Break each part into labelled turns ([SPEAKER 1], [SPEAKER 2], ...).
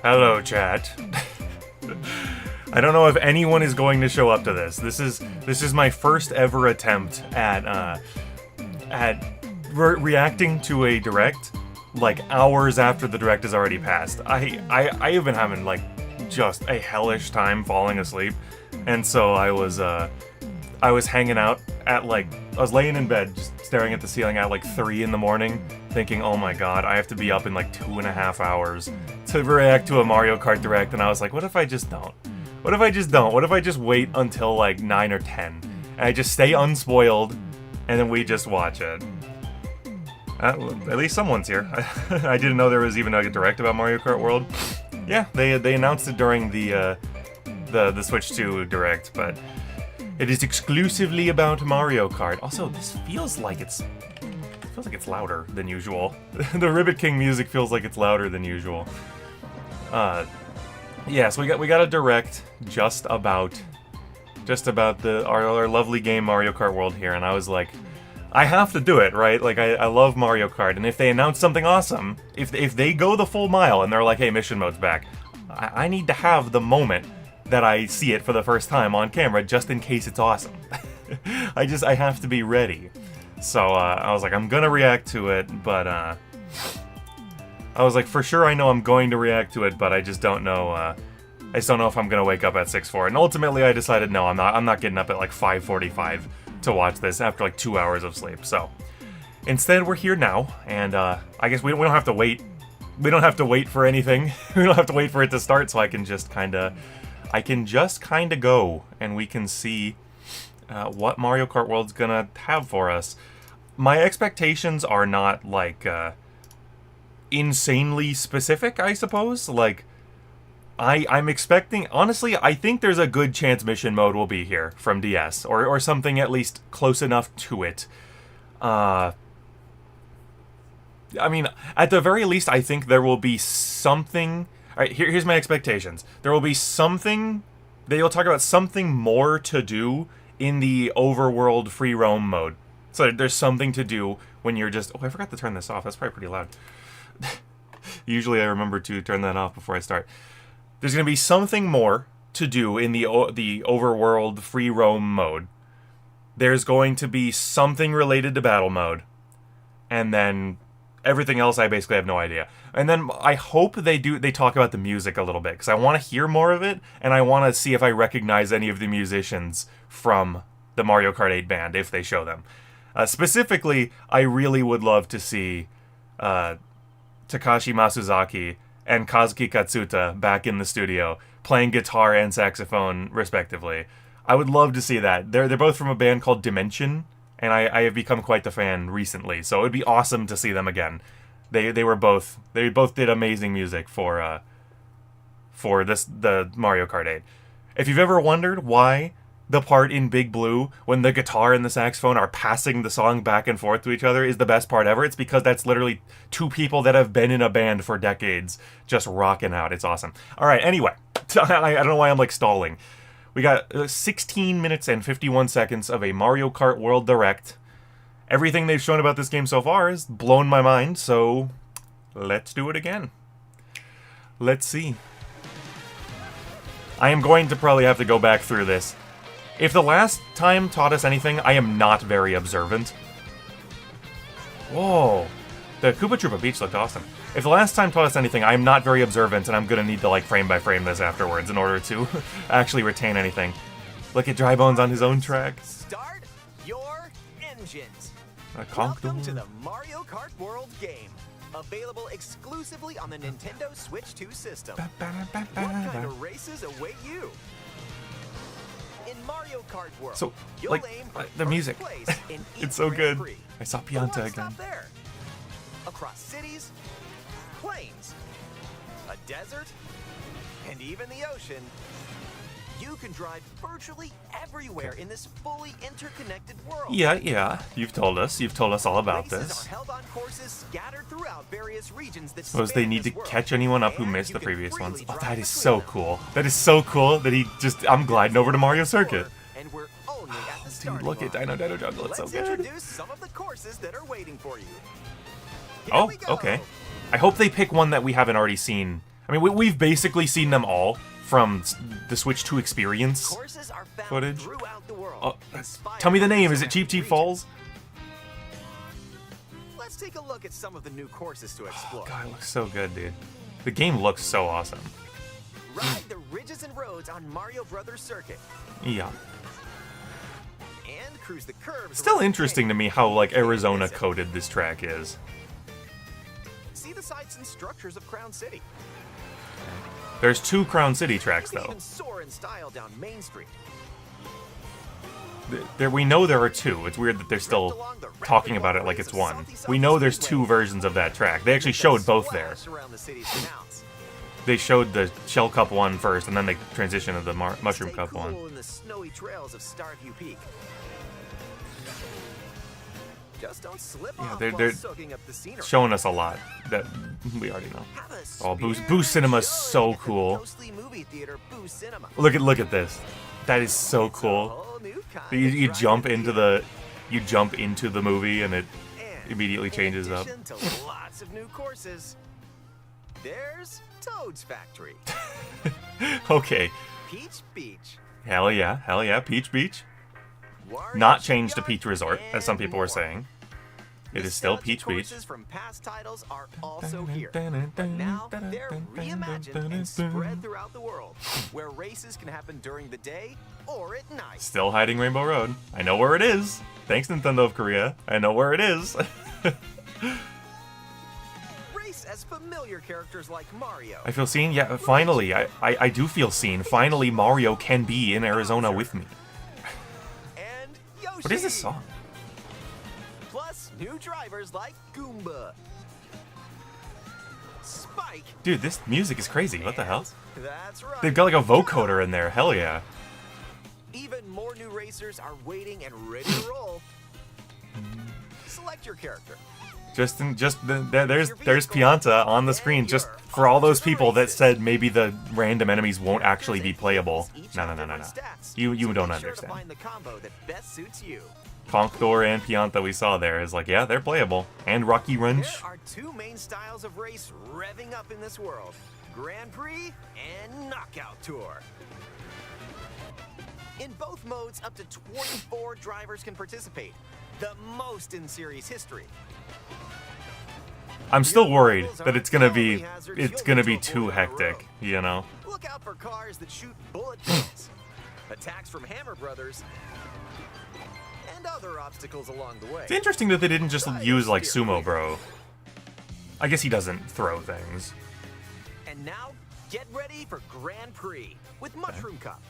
[SPEAKER 1] Hello, chat. I don't know if anyone is going to show up to this. This is my first ever attempt at reacting to a direct, like hours after the direct has already passed. I have been having like just a hellish time falling asleep, and so I was hanging out at like, I was laying in bed just staring at the ceiling at like 3 in the morning, thinking, oh my god, I have to be up in like 2.5 hours to react to a Mario Kart Direct, and I was like, what if I just don't? What if I just don't? What if I just wait until like 9 or 10, and I just stay unspoiled, and then we just watch it? At least someone's here. I didn't know there was even a Direct about Mario Kart World. Yeah, they announced it during the Switch 2 Direct, but it is exclusively about Mario Kart. Also, this feels like it's louder than usual. The Ribbit King music feels like it's louder than usual. Yeah, so we got a Direct just about our lovely game Mario Kart World here, and I was like, I have to do it, right? Like, I love Mario Kart, and if they announce something awesome, if they go the full mile and they're like, hey, mission mode's back, I need to have the moment that I see it for the first time on camera, just in case it's awesome. I have to be ready. So, I was like, I'm gonna react to it, but, I was like, for sure I know I'm going to react to it, but I just don't know, I just don't know if I'm gonna wake up at 6 for it. And ultimately I decided, no, I'm not getting up at like 5:45 to watch this after like 2 hours of sleep. So, instead we're here now, and, I guess we don't have to wait. We don't have to wait for anything. We don't have to wait for it to start, so I can just kinda go, and we can see what Mario Kart World's gonna have for us. My expectations are not, like, insanely specific, I suppose. Like, I'm expecting... Honestly, I think there's a good chance mission mode will be here from DS, or something at least close enough to it. I mean, at the very least, I think there will be something... Alright, here's my expectations. There will be something... They'll talk about something more to do in the overworld free roam mode. So there's something to do when you're just... Oh, I forgot to turn this off. That's probably pretty loud. Usually I remember to turn that off before I start. There's going to be something more to do in the overworld free roam mode. There's going to be something related to battle mode. And then... everything else, I basically have no idea. And then I hope they talk about the music a little bit, because I want to hear more of it, and I want to see if I recognize any of the musicians from the Mario Kart 8 band, if they show them. Specifically, I really would love to see Takashi Masuzaki and Kazuki Katsuta back in the studio, playing guitar and saxophone, respectively. I would love to see that. They're both from a band called Dimension, and I have become quite the fan recently, so it would be awesome to see them again. They both did amazing music for the Mario Kart 8. If you've ever wondered why the part in Big Blue when the guitar and the saxophone are passing the song back and forth to each other is the best part ever, it's because that's literally two people that have been in a band for decades just rocking out. It's awesome. All right, anyway, I don't know why I'm like stalling. We got 16 minutes and 51 seconds of a Mario Kart World Direct. Everything they've shown about this game so far has blown my mind, so let's do it again. Let's see. I am going to probably have to go back through this. If the last time taught us anything, I am not very observant. Whoa. The Koopa Troopa Beach looked awesome. If the last time taught us anything, I'm not very observant, and I'm gonna need to, like, frame by frame this afterwards in order to actually retain anything. Look at Dry Bones on his own track.
[SPEAKER 2] Start your engines.
[SPEAKER 1] Welcome
[SPEAKER 2] to the Mario Kart World game. Available exclusively on the Nintendo Switch 2 system. What kind of races await you? In Mario Kart World,
[SPEAKER 1] so,
[SPEAKER 2] you'll
[SPEAKER 1] like,
[SPEAKER 2] aim for
[SPEAKER 1] the music.
[SPEAKER 2] place in each
[SPEAKER 1] It's so
[SPEAKER 2] Grand
[SPEAKER 1] good.
[SPEAKER 2] Prix.
[SPEAKER 1] I saw
[SPEAKER 2] But
[SPEAKER 1] Pianta
[SPEAKER 2] why
[SPEAKER 1] again.
[SPEAKER 2] stop there? Across cities, plains, a desert, and even the ocean, you can drive virtually everywhere in this fully interconnected world.
[SPEAKER 1] Yeah. You've told us all about
[SPEAKER 2] Races
[SPEAKER 1] this.
[SPEAKER 2] are held on courses scattered throughout various regions that
[SPEAKER 1] Suppose they
[SPEAKER 2] span
[SPEAKER 1] need to
[SPEAKER 2] this world.
[SPEAKER 1] catch anyone up who
[SPEAKER 2] And
[SPEAKER 1] missed
[SPEAKER 2] you
[SPEAKER 1] the
[SPEAKER 2] can
[SPEAKER 1] previous
[SPEAKER 2] freely
[SPEAKER 1] ones. Oh,
[SPEAKER 2] drive
[SPEAKER 1] that is
[SPEAKER 2] between
[SPEAKER 1] so
[SPEAKER 2] them.
[SPEAKER 1] cool. That is so cool that he just... I'm gliding over to Mario Circuit.
[SPEAKER 2] And we're only at the
[SPEAKER 1] Dude,
[SPEAKER 2] starting
[SPEAKER 1] look at
[SPEAKER 2] line.
[SPEAKER 1] Dino Jungle. It's so
[SPEAKER 2] Let's
[SPEAKER 1] good.
[SPEAKER 2] introduce some of the courses that are waiting for you. Here
[SPEAKER 1] Oh,
[SPEAKER 2] we go.
[SPEAKER 1] okay. I hope they pick one that we haven't already seen I mean, we've basically seen them all from the Switch 2 experience
[SPEAKER 2] Courses are found
[SPEAKER 1] footage.
[SPEAKER 2] throughout the world. Inspired
[SPEAKER 1] Tell me the
[SPEAKER 2] by
[SPEAKER 1] name. Is it
[SPEAKER 2] surrounding
[SPEAKER 1] Cheap Cheap
[SPEAKER 2] regions.
[SPEAKER 1] Falls?
[SPEAKER 2] Let's take a look at some of the new courses to explore.
[SPEAKER 1] God, it looks so good, dude. The game looks so awesome.
[SPEAKER 2] Ride the ridges and roads on Mario Brothers Circuit.
[SPEAKER 1] Yeah.
[SPEAKER 2] And cruise the curves.
[SPEAKER 1] Still
[SPEAKER 2] around the
[SPEAKER 1] interesting to
[SPEAKER 2] game.
[SPEAKER 1] me how, like, Arizona coded this track is.
[SPEAKER 2] See the sights and structures of Crown City.
[SPEAKER 1] There's 2 Crown City tracks,
[SPEAKER 2] You can
[SPEAKER 1] though.
[SPEAKER 2] even soar in style down Main Street.
[SPEAKER 1] We know there are 2. It's weird that they're still talking about it like it's 1. We know there's 2 versions of that track. They actually showed both there.
[SPEAKER 2] Splash around the city's canals.
[SPEAKER 1] They showed the Shell Cup one first, and then they transitioned to the Mushroom
[SPEAKER 2] Stay
[SPEAKER 1] Cup
[SPEAKER 2] cool
[SPEAKER 1] one.
[SPEAKER 2] in the snowy trails of Starview Peak. Just don't slip off
[SPEAKER 1] they're
[SPEAKER 2] while soaking up the scenery.
[SPEAKER 1] Showing us a lot that we already know.
[SPEAKER 2] Have a
[SPEAKER 1] Oh, Boo
[SPEAKER 2] spirited
[SPEAKER 1] Cinema's
[SPEAKER 2] show
[SPEAKER 1] so
[SPEAKER 2] at the
[SPEAKER 1] cool.
[SPEAKER 2] Ghostly movie theater, Boo Cinema.
[SPEAKER 1] Look at this. That is so
[SPEAKER 2] It's a
[SPEAKER 1] cool.
[SPEAKER 2] whole new kind
[SPEAKER 1] You
[SPEAKER 2] of
[SPEAKER 1] jump
[SPEAKER 2] drive-in
[SPEAKER 1] into
[SPEAKER 2] theater.
[SPEAKER 1] the movie, and it
[SPEAKER 2] And
[SPEAKER 1] immediately changes
[SPEAKER 2] in
[SPEAKER 1] up.
[SPEAKER 2] addition to lots of new courses, there's Toad's Factory,
[SPEAKER 1] Okay.
[SPEAKER 2] Peach Beach,
[SPEAKER 1] Hell yeah, Peach Beach.
[SPEAKER 2] Wario
[SPEAKER 1] Not changed to
[SPEAKER 2] Shipyard,
[SPEAKER 1] Peach Resort, as some people were
[SPEAKER 2] and
[SPEAKER 1] saying. It is still
[SPEAKER 2] Nostalgic
[SPEAKER 1] Peach Beach.
[SPEAKER 2] courses from past titles are also here, but now they're reimagined and spread throughout the world, where races can happen during the day or at night.
[SPEAKER 1] Still hiding Rainbow Road. I know where it is. Thanks, Nintendo of Korea. I know where it is.
[SPEAKER 2] Race as familiar characters like Mario.
[SPEAKER 1] I feel seen. Yeah, finally. I do feel seen. Finally, Mario can be in Arizona with me.
[SPEAKER 2] And Yoshi.
[SPEAKER 1] What is this song?
[SPEAKER 2] Plus, new drivers like Goomba, Spike.
[SPEAKER 1] Dude, this music is crazy. What the hell?
[SPEAKER 2] That's right.
[SPEAKER 1] They've got like a vocoder in there. Hell yeah.
[SPEAKER 2] Even more new racers are waiting and ready to roll. Select your character.
[SPEAKER 1] There's Pianta on the screen just for all those people that said maybe the random enemies won't actually be playable. No. You don't understand.
[SPEAKER 2] Find the combo that best suits you.
[SPEAKER 1] Conqueror and Pianta we saw there is like, yeah, they're playable. And Rocky Wrench.
[SPEAKER 2] There are 2 main styles of race revving up in this world: Grand Prix and Knockout Tour. In both modes, up to 24 drivers can participate, the most in series history.
[SPEAKER 1] I'm still worried that it's gonna be too hectic, you know?
[SPEAKER 2] Look out for cars that shoot bullet bills, attacks from Hammer Brothers, and other obstacles along the way.
[SPEAKER 1] It's interesting that they didn't just use like Sumo Bro. I guess he doesn't throw things.
[SPEAKER 2] And now, get ready for Grand Prix with Mushroom Cup,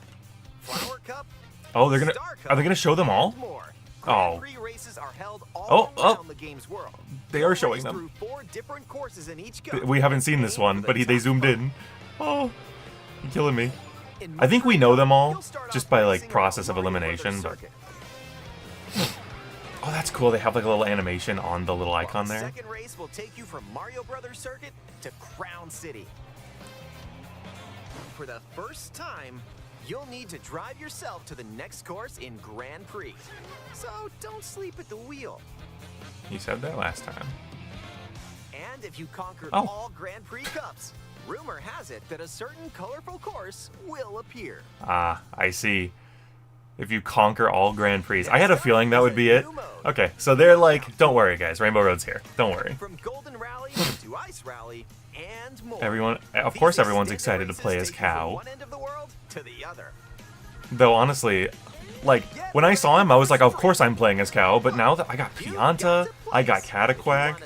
[SPEAKER 2] Flower Cup.
[SPEAKER 1] Oh,
[SPEAKER 2] Star Cup,
[SPEAKER 1] are they gonna show them all?
[SPEAKER 2] and more.
[SPEAKER 1] Oh.
[SPEAKER 2] Grand Prix races are held all around the game's world.
[SPEAKER 1] They are
[SPEAKER 2] You'll
[SPEAKER 1] showing
[SPEAKER 2] race
[SPEAKER 1] them.
[SPEAKER 2] through 4 different courses in each cup.
[SPEAKER 1] We haven't seen this
[SPEAKER 2] Aim
[SPEAKER 1] one,
[SPEAKER 2] for
[SPEAKER 1] but
[SPEAKER 2] the
[SPEAKER 1] they
[SPEAKER 2] top
[SPEAKER 1] zoomed
[SPEAKER 2] spot.
[SPEAKER 1] in. Oh, you're killing me.
[SPEAKER 2] In
[SPEAKER 1] I think we
[SPEAKER 2] Mushroom
[SPEAKER 1] know
[SPEAKER 2] Cup,
[SPEAKER 1] them all,
[SPEAKER 2] you'll start
[SPEAKER 1] just
[SPEAKER 2] off
[SPEAKER 1] by, like,
[SPEAKER 2] racing
[SPEAKER 1] process
[SPEAKER 2] around
[SPEAKER 1] of
[SPEAKER 2] Mario
[SPEAKER 1] elimination,
[SPEAKER 2] Brothers
[SPEAKER 1] but-
[SPEAKER 2] Circuit.
[SPEAKER 1] Oh, that's cool. They have like a little animation on the little
[SPEAKER 2] While
[SPEAKER 1] icon
[SPEAKER 2] the
[SPEAKER 1] there.
[SPEAKER 2] second race will take you from Mario Brothers Circuit to Crown City. For the first time, you'll need to drive yourself to the next course in Grand Prix. So don't sleep at the wheel.
[SPEAKER 1] You said that last time.
[SPEAKER 2] And if you conquer
[SPEAKER 1] Oh.
[SPEAKER 2] all Grand Prix cups, rumor has it that a certain colorful course will appear.
[SPEAKER 1] Ah, I see. If you conquer all Grand Prix. I had a feeling that would be it. Okay, so they're like, don't worry guys, Rainbow Road's here. Don't worry.
[SPEAKER 2] From Golden Rally to Ice Rally and more.
[SPEAKER 1] Everyone, of
[SPEAKER 2] These
[SPEAKER 1] course everyone's
[SPEAKER 2] extended
[SPEAKER 1] excited to play
[SPEAKER 2] races
[SPEAKER 1] as
[SPEAKER 2] take you from
[SPEAKER 1] Cow.
[SPEAKER 2] one end of the world to the other.
[SPEAKER 1] Though honestly, like, when I saw him, I was like, of course I'm playing as Cow, but now that I got Pianta, I got Cataquack,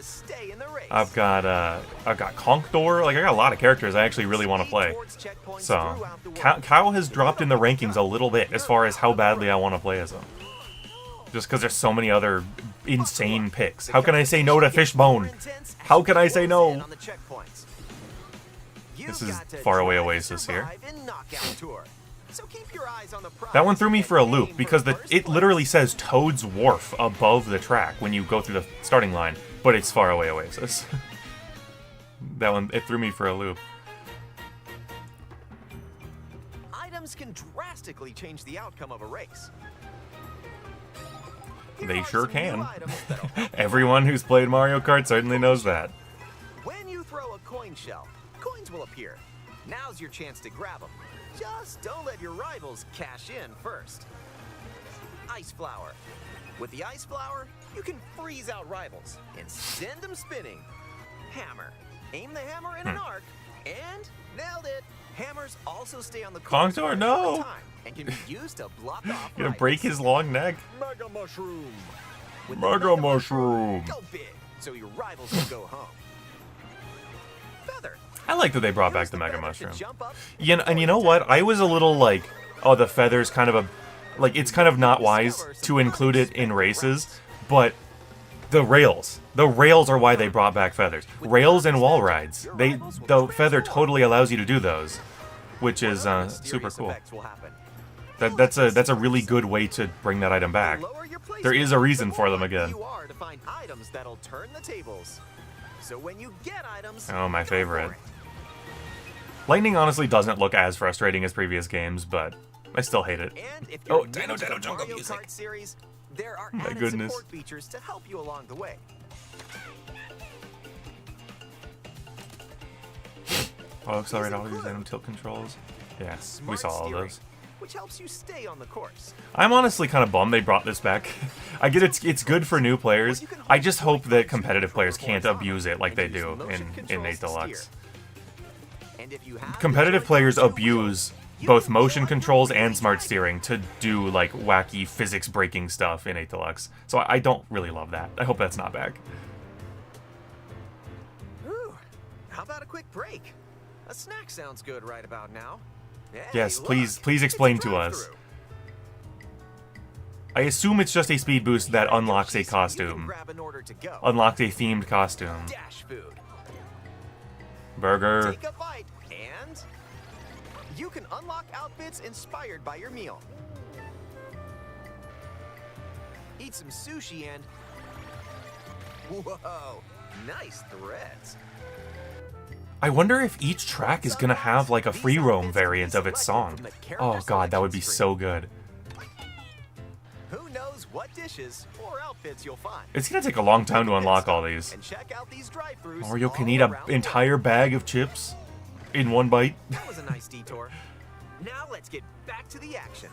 [SPEAKER 1] I've got Conqueror, like I got a lot of characters I actually really want to play. So, Cow has dropped in the rankings a little bit as far as how badly I want to play as him. Just because there's so many other insane picks. How can I say no to Fishbone? How can I say no? This is Faraway Oasis here. That one threw me for a loop because it literally says Toad's Wharf above the track when you go through the starting line, but it's Faraway Oasis. That one, it threw me for a loop.
[SPEAKER 2] Items can drastically change the outcome of a race.
[SPEAKER 1] They sure can. Everyone who's played Mario Kart certainly knows that.
[SPEAKER 2] When you throw a coin shell coins will appear. Now's your chance to grab them. Just don't let your rivals cash in first. Ice Flower. With the Ice Flower, you can freeze out rivals and send them spinning. Hammer. Aim the hammer in an arc, and nailed it. Hammers also stay on the course
[SPEAKER 1] Contour,
[SPEAKER 2] for a
[SPEAKER 1] no!
[SPEAKER 2] short time and can be used to block off
[SPEAKER 1] Gonna
[SPEAKER 2] rivals.
[SPEAKER 1] break his long neck.
[SPEAKER 2] Mega Mushroom. With the
[SPEAKER 1] Mega Mushroom.
[SPEAKER 2] Go big, so your rivals will go home. Feather.
[SPEAKER 1] I like that they brought back
[SPEAKER 2] Use
[SPEAKER 1] the Mega
[SPEAKER 2] feather to
[SPEAKER 1] Mushroom.
[SPEAKER 2] jump up
[SPEAKER 1] Yeah, and you know what? I was a little like, oh, the feather's kind of a... Like, it's kind of not wise to include it in races, but the rails. The rails are why they brought back feathers. Rails and wall rides. The feather totally allows you to do those, which is super cool. That's a really good way to bring that item back. There is a reason for them again.
[SPEAKER 2] You are to find items that'll turn the tables. So when you get items,
[SPEAKER 1] Oh, my
[SPEAKER 2] go
[SPEAKER 1] favorite.
[SPEAKER 2] for it.
[SPEAKER 1] Lightning honestly doesn't look as frustrating as previous games, but I still hate it.
[SPEAKER 2] And if
[SPEAKER 1] Oh,
[SPEAKER 2] you're new
[SPEAKER 1] Dino
[SPEAKER 2] to the
[SPEAKER 1] Jungle
[SPEAKER 2] Mario
[SPEAKER 1] music.
[SPEAKER 2] Kart series, there are
[SPEAKER 1] My
[SPEAKER 2] added
[SPEAKER 1] goodness.
[SPEAKER 2] support features to help you along the way.
[SPEAKER 1] Oh, accelerate all use random tilt controls. Yes, we
[SPEAKER 2] Smart
[SPEAKER 1] saw all
[SPEAKER 2] steering,
[SPEAKER 1] those.
[SPEAKER 2] which helps you stay on the course.
[SPEAKER 1] I'm honestly kind of bummed they brought this back. I get it's good for new players. I just hope that competitive players can't abuse it like they do in 8 Deluxe.
[SPEAKER 2] And if you have the
[SPEAKER 1] Competitive
[SPEAKER 2] joystick
[SPEAKER 1] players
[SPEAKER 2] to
[SPEAKER 1] abuse
[SPEAKER 2] wheel,
[SPEAKER 1] both
[SPEAKER 2] you
[SPEAKER 1] motion
[SPEAKER 2] can
[SPEAKER 1] controls
[SPEAKER 2] unlock
[SPEAKER 1] and smart
[SPEAKER 2] anytime.
[SPEAKER 1] steering to do like wacky physics breaking stuff in 8 Deluxe. So I don't really love that. I hope that's not back.
[SPEAKER 2] Ooh, how about a quick break? A snack sounds good right about now. Hey,
[SPEAKER 1] Yes,
[SPEAKER 2] look,
[SPEAKER 1] please
[SPEAKER 2] it's a
[SPEAKER 1] explain to us.
[SPEAKER 2] drive-thru.
[SPEAKER 1] I assume it's just a speed boost that unlocks a
[SPEAKER 2] You can
[SPEAKER 1] costume.
[SPEAKER 2] grab an order to go.
[SPEAKER 1] Unlocked a themed costume.
[SPEAKER 2] Dash food.
[SPEAKER 1] Burger.
[SPEAKER 2] Take a bite, and you can unlock outfits inspired by your meal. Eat some sushi and whoa, nice threads.
[SPEAKER 1] I wonder if each track is gonna have like a free roam variant of its song. Oh god, that would be so good.
[SPEAKER 2] Who knows what dishes or outfits you'll find?
[SPEAKER 1] It's gonna take a long time to unlock all these.
[SPEAKER 2] And check out these drive-thrus
[SPEAKER 1] Mario can
[SPEAKER 2] all
[SPEAKER 1] eat an
[SPEAKER 2] around the
[SPEAKER 1] entire bag of chips in one bite.
[SPEAKER 2] world. That was a nice detour. Now let's get back to the action.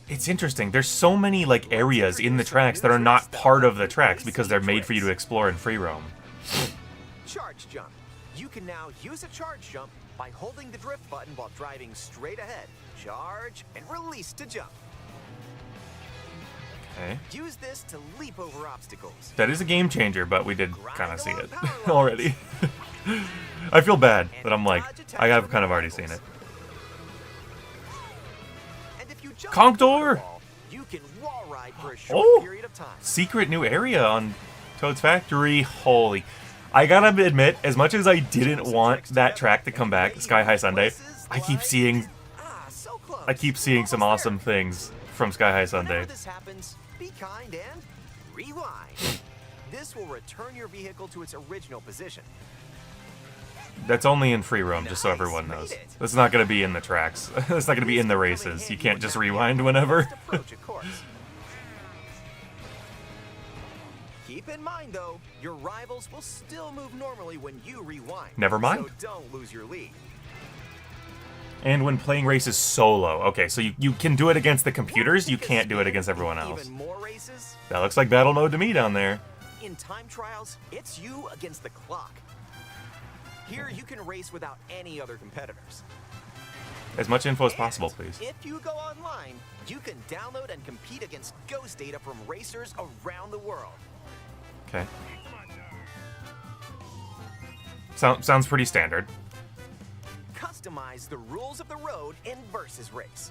[SPEAKER 1] It's interesting. There's so many like areas in the tracks that are not part of the tracks because they're made for you to explore in free roam.
[SPEAKER 2] Charge jump. You can now use a charge jump by holding the drift button while driving straight ahead. Charge and release to jump.
[SPEAKER 1] Okay.
[SPEAKER 2] Use this to leap over obstacles.
[SPEAKER 1] That is a game changer, but we did kind of see it already. I feel bad that I'm like, I have kind of already seen it.
[SPEAKER 2] And if you jump
[SPEAKER 1] Conk
[SPEAKER 2] over
[SPEAKER 1] door!
[SPEAKER 2] the wall, you can wall ride for a short
[SPEAKER 1] Oh!
[SPEAKER 2] period of time.
[SPEAKER 1] Secret new area on Toad's Factory. Holy. I gotta admit, as much as I didn't want that track to come back, Sky High Sunday, I keep seeing
[SPEAKER 2] So close.
[SPEAKER 1] some
[SPEAKER 2] Almost
[SPEAKER 1] awesome
[SPEAKER 2] there.
[SPEAKER 1] things from Sky High Sunday.
[SPEAKER 2] Whenever this happens, be kind and rewind. This will return your vehicle to its original position.
[SPEAKER 1] That's only in free roam, just so
[SPEAKER 2] Nice,
[SPEAKER 1] everyone
[SPEAKER 2] made
[SPEAKER 1] knows.
[SPEAKER 2] it.
[SPEAKER 1] That's not gonna be in the tracks. That's not gonna be in the races. You can't just rewind whenever.
[SPEAKER 2] Approach a course. Keep in mind, though, your rivals will still move normally when you rewind.
[SPEAKER 1] Never mind.
[SPEAKER 2] So don't lose your lead.
[SPEAKER 1] And when playing races solo. Okay, so you can do it against the computers, you
[SPEAKER 2] Take a
[SPEAKER 1] can't do it
[SPEAKER 2] spin
[SPEAKER 1] against
[SPEAKER 2] in
[SPEAKER 1] everyone else.
[SPEAKER 2] Even more races.
[SPEAKER 1] That looks like battle mode to me down there.
[SPEAKER 2] In time trials, it's you against the clock. Here, you can race without any other competitors.
[SPEAKER 1] As much info as
[SPEAKER 2] And
[SPEAKER 1] possible, please.
[SPEAKER 2] If you go online, you can download and compete against ghost data from racers around the world.
[SPEAKER 1] Okay. Sounds pretty standard.
[SPEAKER 2] Customize the rules of the road in Versus Race.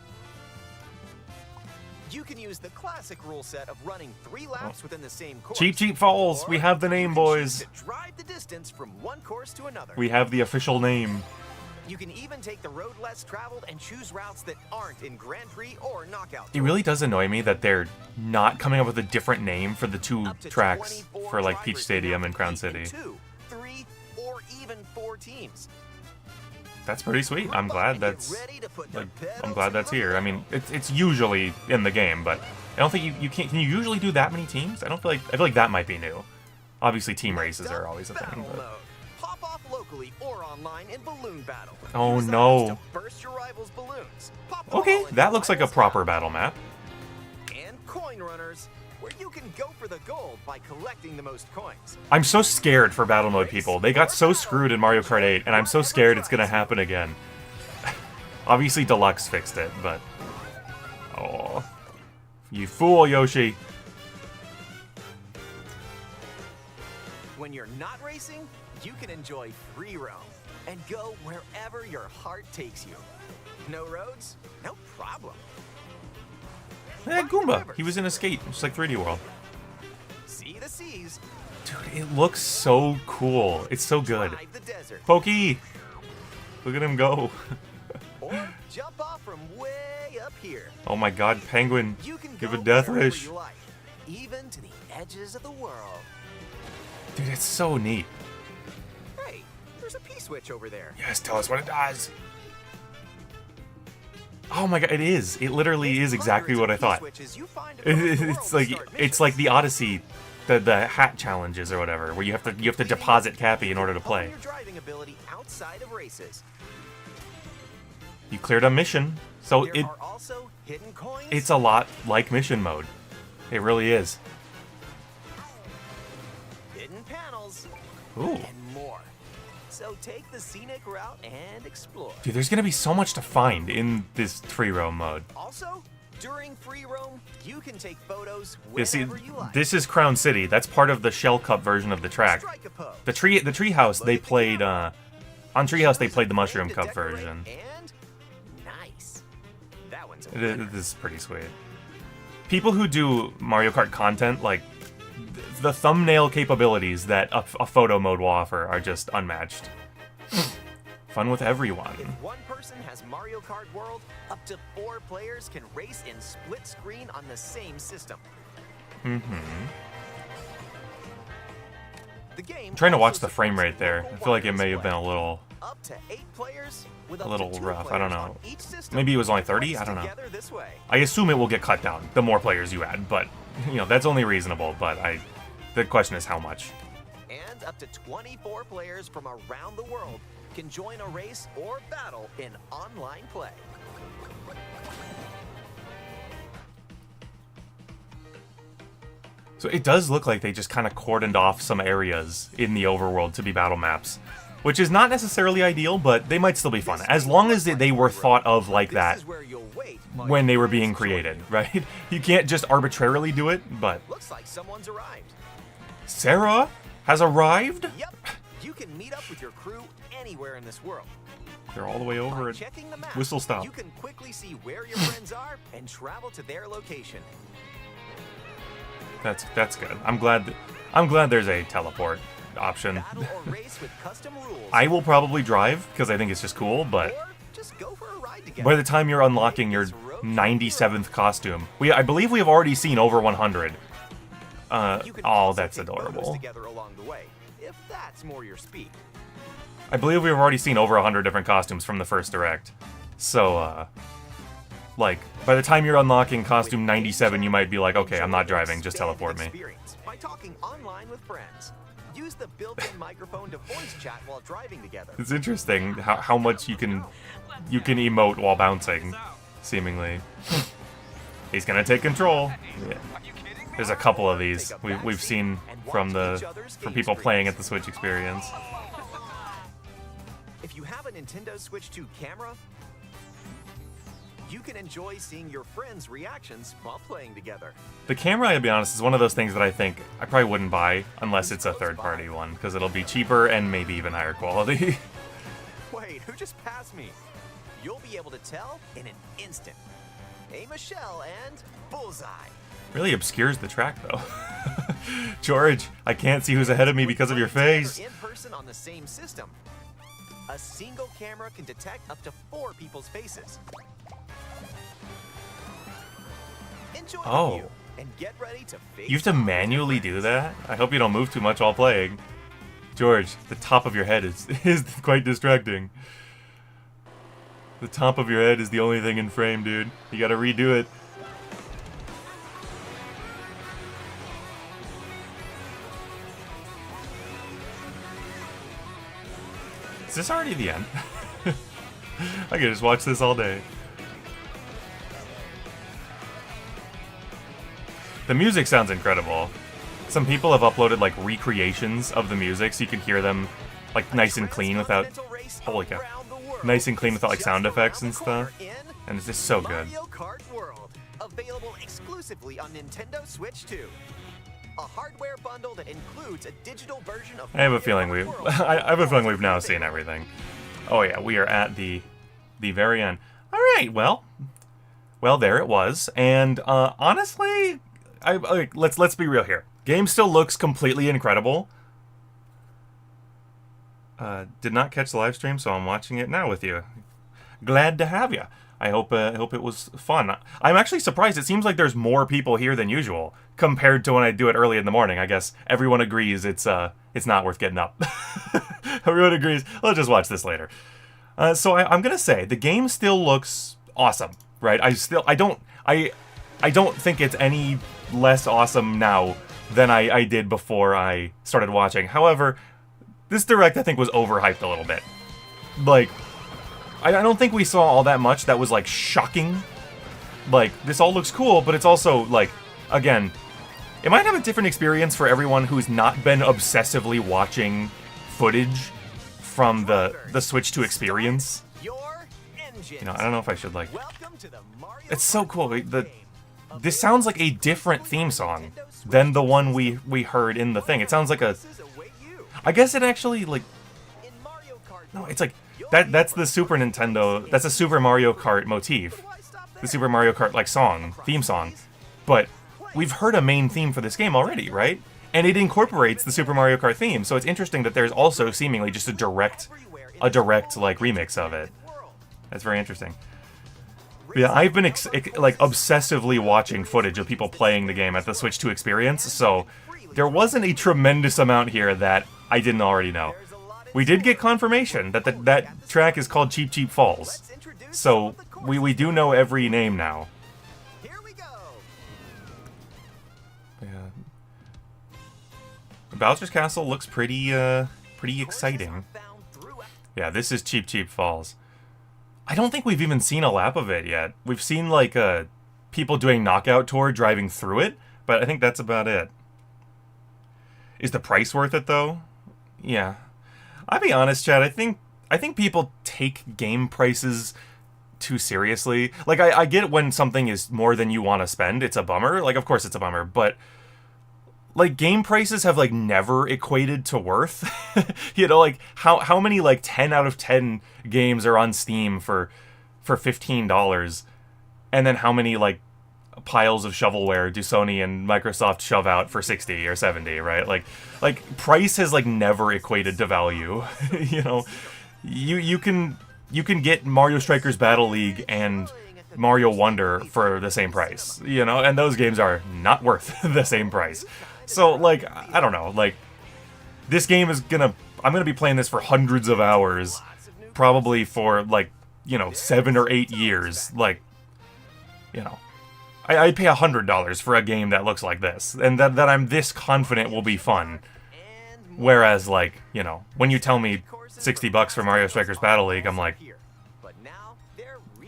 [SPEAKER 2] You can use the classic rule set of running 3 laps within the same course.
[SPEAKER 1] Cheap Falls,
[SPEAKER 2] Or
[SPEAKER 1] we have the name,
[SPEAKER 2] you can
[SPEAKER 1] boys.
[SPEAKER 2] choose to drive the distance from one course to another.
[SPEAKER 1] We have the official name.
[SPEAKER 2] You can even take the road less traveled and choose routes that aren't in Grand Prix or Knockout.
[SPEAKER 1] It really does annoy me that they're not coming up with a different name for the two
[SPEAKER 2] Up to
[SPEAKER 1] tracks
[SPEAKER 2] 24
[SPEAKER 1] for like Peach
[SPEAKER 2] drivers
[SPEAKER 1] Stadium
[SPEAKER 2] can
[SPEAKER 1] and Crown
[SPEAKER 2] compete in
[SPEAKER 1] City.
[SPEAKER 2] 2, 3, or even 4 teams.
[SPEAKER 1] That's pretty sweet. I'm glad that's like I'm
[SPEAKER 2] I'm
[SPEAKER 1] glad that's here. I mean, it's usually in the game, but I don't think you can't. Can you usually do that many teams? I feel like that might be new. Obviously, team
[SPEAKER 2] Next
[SPEAKER 1] races
[SPEAKER 2] up,
[SPEAKER 1] are always a thing.
[SPEAKER 2] battle
[SPEAKER 1] But...
[SPEAKER 2] mode. Pop off locally or online in balloon battle.
[SPEAKER 1] Oh,
[SPEAKER 2] Use
[SPEAKER 1] no.
[SPEAKER 2] items to burst your rivals' balloons. Pop them
[SPEAKER 1] Okay,
[SPEAKER 2] all in
[SPEAKER 1] that
[SPEAKER 2] your
[SPEAKER 1] looks like a
[SPEAKER 2] rival's
[SPEAKER 1] proper
[SPEAKER 2] house.
[SPEAKER 1] battle map.
[SPEAKER 2] And coin runners, where you can go for the gold by collecting the most coins.
[SPEAKER 1] I'm so scared for battle mode people. They got so screwed in Mario Kart 8, and I'm so scared it's gonna happen again. Obviously, Deluxe fixed it, but... Oh. You fool, Yoshi.
[SPEAKER 2] When you're not racing, you can enjoy free roam and go wherever your heart takes you. No roads? No problem.
[SPEAKER 1] Goomba. He was in a skate, just like 3D World.
[SPEAKER 2] See the seas.
[SPEAKER 1] Dude, it looks so cool. It's so good.
[SPEAKER 2] Drive the desert.
[SPEAKER 1] Pokey! Look at him go.
[SPEAKER 2] Or jump off from way up here.
[SPEAKER 1] Oh my god, Penguin.
[SPEAKER 2] You can
[SPEAKER 1] Give
[SPEAKER 2] go
[SPEAKER 1] a death
[SPEAKER 2] wherever
[SPEAKER 1] wish.
[SPEAKER 2] you like, even to the edges of the world.
[SPEAKER 1] Dude, it's so neat.
[SPEAKER 2] Hey, there's a P-switch over there.
[SPEAKER 1] Yes, tell us what it does. Oh my god, it is. It literally is exactly what I thought.
[SPEAKER 2] P-switches you find across the world
[SPEAKER 1] It's
[SPEAKER 2] to
[SPEAKER 1] like
[SPEAKER 2] start
[SPEAKER 1] it's like
[SPEAKER 2] missions.
[SPEAKER 1] the Odyssey, the hat challenges or whatever, where you have to deposit Cappy in order to
[SPEAKER 2] Hone
[SPEAKER 1] play.
[SPEAKER 2] your driving ability outside of races.
[SPEAKER 1] You cleared a mission, so
[SPEAKER 2] There are also hidden coins.
[SPEAKER 1] it's a lot like mission mode. It really is.
[SPEAKER 2] hidden panels
[SPEAKER 1] Ooh.
[SPEAKER 2] and more. So take the scenic route and explore.
[SPEAKER 1] Dude, there's gonna be so much to find in this free roam mode.
[SPEAKER 2] Also, during free roam, you can take photos
[SPEAKER 1] You see,
[SPEAKER 2] whenever you like.
[SPEAKER 1] this is Crown City. That's part of the Shell Cup version of the track.
[SPEAKER 2] Strike a pose.
[SPEAKER 1] The treehouse they played on Treehouse they played the
[SPEAKER 2] Shows
[SPEAKER 1] Mushroom
[SPEAKER 2] a way to
[SPEAKER 1] Cup
[SPEAKER 2] decorate
[SPEAKER 1] version.
[SPEAKER 2] And nice. That one's a
[SPEAKER 1] It
[SPEAKER 2] winner.
[SPEAKER 1] this is pretty sweet. People who do Mario Kart content, like the thumbnail capabilities that a photo mode will offer, are just unmatched. Fun with everyone.
[SPEAKER 2] If one person has Mario Kart World, up to 4 players can race in split screen on the same system. The game
[SPEAKER 1] I'm trying to watch
[SPEAKER 2] also
[SPEAKER 1] the frame
[SPEAKER 2] supports
[SPEAKER 1] rate there.
[SPEAKER 2] local
[SPEAKER 1] I feel like it
[SPEAKER 2] wireless
[SPEAKER 1] may have been
[SPEAKER 2] play.
[SPEAKER 1] a little
[SPEAKER 2] Up to 8 players with
[SPEAKER 1] a
[SPEAKER 2] up
[SPEAKER 1] little
[SPEAKER 2] to 2
[SPEAKER 1] rough. I don't
[SPEAKER 2] players
[SPEAKER 1] know.
[SPEAKER 2] on each system.
[SPEAKER 1] Maybe it was only 30? I don't know.
[SPEAKER 2] Together this way.
[SPEAKER 1] I assume it will get cut down the more players you add, but you know, that's only reasonable, but the question is how much.
[SPEAKER 2] And up to 24 players from around the world can join a race or battle in online play.
[SPEAKER 1] So it does look like they just kind of cordoned off some areas in the overworld to be battle maps, which is not necessarily ideal, but they might still be fun, as long as they were thought of like
[SPEAKER 2] This
[SPEAKER 1] that
[SPEAKER 2] is where you'll wait while
[SPEAKER 1] when they
[SPEAKER 2] your
[SPEAKER 1] were
[SPEAKER 2] friends
[SPEAKER 1] being
[SPEAKER 2] join
[SPEAKER 1] created,
[SPEAKER 2] you.
[SPEAKER 1] right? You can't just arbitrarily do it, but
[SPEAKER 2] Looks like someone's arrived.
[SPEAKER 1] Sarah has arrived?
[SPEAKER 2] Yep, you can meet up with your crew anywhere in this world.
[SPEAKER 1] They're all the way over
[SPEAKER 2] By
[SPEAKER 1] at
[SPEAKER 2] checking the map,
[SPEAKER 1] Whistle Stop.
[SPEAKER 2] you can quickly see where your friends are and travel to their location.
[SPEAKER 1] That's good. I'm glad there's a teleport option.
[SPEAKER 2] Battle or race with custom rules.
[SPEAKER 1] I will probably drive because I think it's just cool, but
[SPEAKER 2] Or just go for a ride together.
[SPEAKER 1] by the time you're unlocking your 97th costume, I believe we have already seen over 100.
[SPEAKER 2] You can
[SPEAKER 1] Oh,
[SPEAKER 2] also
[SPEAKER 1] that's
[SPEAKER 2] take photos
[SPEAKER 1] adorable.
[SPEAKER 2] together along the way, if that's more your speed.
[SPEAKER 1] I believe we've already seen over 100 different costumes from the first direct. So, like, by the time you're unlocking costume 97, you might be like, okay, I'm not driving, just teleport me.
[SPEAKER 2] Experience by talking online with friends. Use the built-in microphone to voice chat while driving together.
[SPEAKER 1] It's interesting how much you can emote while bouncing, seemingly. He's gonna take control. Yeah. There's a couple of these we've seen from people playing at the Switch experience.
[SPEAKER 2] If you have a Nintendo Switch 2 camera, you can enjoy seeing your friends' reactions while playing together.
[SPEAKER 1] The camera, I'll be honest, is one of those things that I think I probably wouldn't buy unless it's a third-party one, because it'll be cheaper and maybe even higher quality.
[SPEAKER 2] Wait, who just passed me? You'll be able to tell in an instant. Aim a shell and bullseye.
[SPEAKER 1] Really obscures the track, though. George, I can't see who's ahead of me because of your face.
[SPEAKER 2] In person on the same system. A single camera can detect up to 4 people's faces. Enjoy
[SPEAKER 1] Oh.
[SPEAKER 2] the view and get ready to face
[SPEAKER 1] You have to
[SPEAKER 2] off with your
[SPEAKER 1] manually do
[SPEAKER 2] friends.
[SPEAKER 1] that? I hope you don't move too much while playing. George, the top of your head is quite distracting. The top of your head is the only thing in frame, dude. You gotta redo it. Is this already the end? I could just watch this all day. The music sounds incredible. Some people have uploaded like recreations of the music so you can hear them like nice and clean without, holy cow, nice and clean without like sound effects and stuff. And it's just so good.
[SPEAKER 2] Mario Kart World, available exclusively on Nintendo Switch 2. A hardware bundle that includes a digital version of
[SPEAKER 1] I have a feeling
[SPEAKER 2] Mario Kart World.
[SPEAKER 1] I have a feeling we've now seen everything. Oh yeah, we are at the very end. All right, well, there it was. And honestly, let's be real here. Game still looks completely incredible. Did not catch the live stream, so I'm watching it now with you. Glad to have you. I hope it was fun. I'm actually surprised. It seems like there's more people here than usual compared to when I do it early in the morning. I guess everyone agrees it's not worth getting up. Everyone agrees. Let's just watch this later. So I'm gonna say the game still looks awesome, right? I don't think it's any less awesome now than I did before I started watching. However, this Direct, I think, was overhyped a little bit. Like, I don't think we saw all that much that was, like, shocking. Like, this all looks cool, but it's also, like, again, it might have a different experience for everyone who's not been obsessively watching footage from the Switch 2 experience. You know, I don't know if I should, like... It's so cool. This sounds like a different theme song than the one we heard in the thing. It sounds like a... I guess it actually, like... No, it's like... That's the Super Nintendo... That's a Super Mario Kart motif. The Super Mario Kart, like, theme song. But we've heard a main theme for this game already, right? And it incorporates the Super Mario Kart theme, so it's interesting that there's also seemingly just a direct, like, remix of it. That's very interesting. But yeah, I've been, like, obsessively watching footage of people playing the game at the Switch 2 experience, so there wasn't a tremendous amount here that I didn't already know. We did get confirmation that that track is called Cheep Cheep Falls, so we do know every name now. Yeah. Bowser's Castle looks pretty exciting. Yeah, this is Cheep Cheep Falls. I don't think we've even seen a lap of it yet. We've seen, like, people doing Knockout Tour driving through it, but I think that's about it. Is the price worth it, though? Yeah. I'll be honest, Chad, I think people take game prices too seriously. Like, I get when something is more than you want to spend. It's a bummer. Like, of course it's a bummer, but... Like, game prices have, like, never equated to worth. You know, like, how many, like, 10 out of 10 games are on Steam for $15? And then how many, like, piles of shovelware do Sony and Microsoft shove out for 60 or 70, right? Like price has, like, never equated to value. You know, you can get Mario Strikers Battle League and Mario Wonder for the same price, you know, and those games are not worth the same price. So, like, I don't know, like, this game is I'm gonna be playing this for hundreds of hours, probably for, like, you know, 7 or 8 years. Like, you know, I'd pay $100 for a game that looks like this, and that I'm this confident will be fun. Whereas, like, you know, when you tell me $60 for Mario Strikers Battle League, I'm like,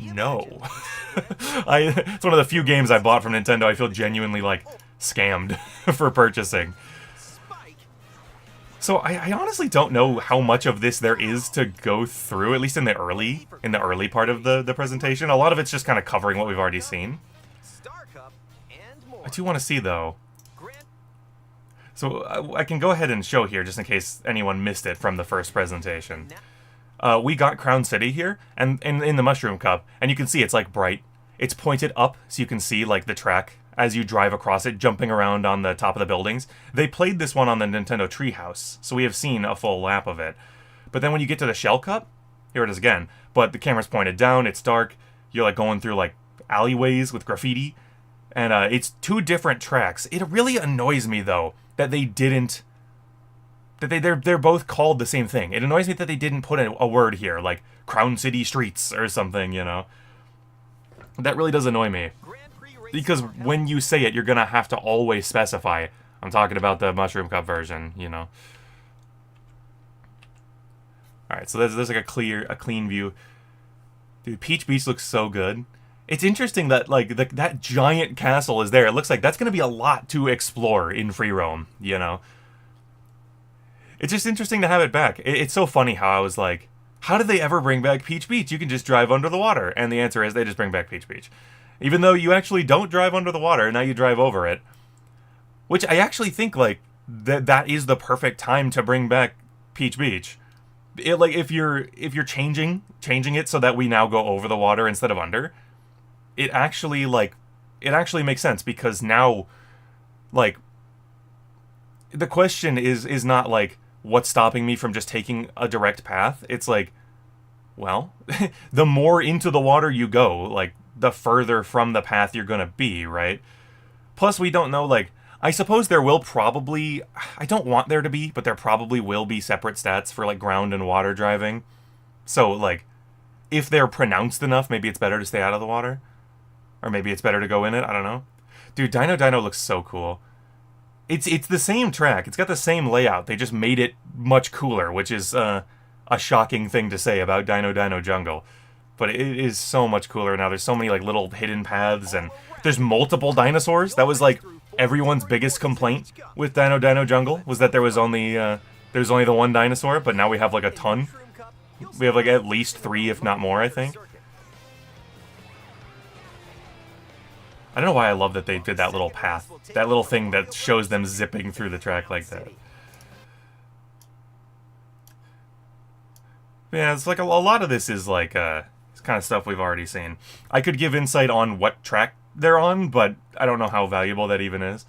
[SPEAKER 1] no. It's one of the few games I bought from Nintendo I feel genuinely, like, scammed for purchasing. So I honestly don't know how much of this there is to go through, at least in the early part of the presentation. A lot of it's just kind of covering what we've already seen. I do want to see, though. So I can go ahead and show here, just in case anyone missed it from the first presentation. We got Crown City here, and in the Mushroom Cup, and you can see it's, like, bright. It's pointed up, so you can see, like, the track as you drive across it, jumping around on the top of the buildings. They played this one on the Nintendo Treehouse, so we have seen a full lap of it. But then when you get to the Shell Cup, here it is again. But the camera's pointed down, it's dark, you're, like, going through, like, alleyways with graffiti, and it's 2 different tracks. It really annoys me, though, that they didn't... They're both called the same thing. It annoys me that they didn't put a word here, like Crown City Streets or something, you know? That really does annoy me. Because when you say it, you're gonna have to always specify. I'm talking about the Mushroom Cup version, you know? All right, so there's like a clean view. Dude, Peach Beach looks so good. It's interesting that like that giant castle is there. It looks like that's going to be a lot to explore in free roam, you know. It's just interesting to have it back. It's so funny how I was like, how did they ever bring back Peach Beach? You can just drive under the water. And the answer is they just bring back Peach Beach. Even though you actually don't drive under the water, now you drive over it. Which I actually think like that is the perfect time to bring back Peach Beach. Like if you're changing it so that we now go over the water instead of under, it actually makes sense, because now like the question is not like what's stopping me from just taking a direct path. It's like, well, the more into the water you go, like the further from the path you're gonna be, right? Plus we don't know, like, I suppose there will probably, I don't want there to be, but there probably will be separate stats for like ground and water driving. So like, if they're pronounced enough, maybe it's better to stay out of the water. Or maybe it's better to go in it, I don't know. Dude, Dino Dino looks so cool. It's the same track, it's got the same layout, they just made it much cooler, which is a shocking thing to say about Dino Dino Jungle. But it is so much cooler now. There's so many like little hidden paths, and there's multiple dinosaurs. That was like everyone's biggest complaint with Dino Dino Jungle, was that there was only the one dinosaur, but now we have like a ton. We have like at least 3, if not more, I think. I don't know why I love that they did that little path. That little thing that shows them zipping through the track like that. Yeah, it's like a lot of this is like it's kind of stuff we've already seen. I could give insight on what track they're on, but I don't know how valuable that even is.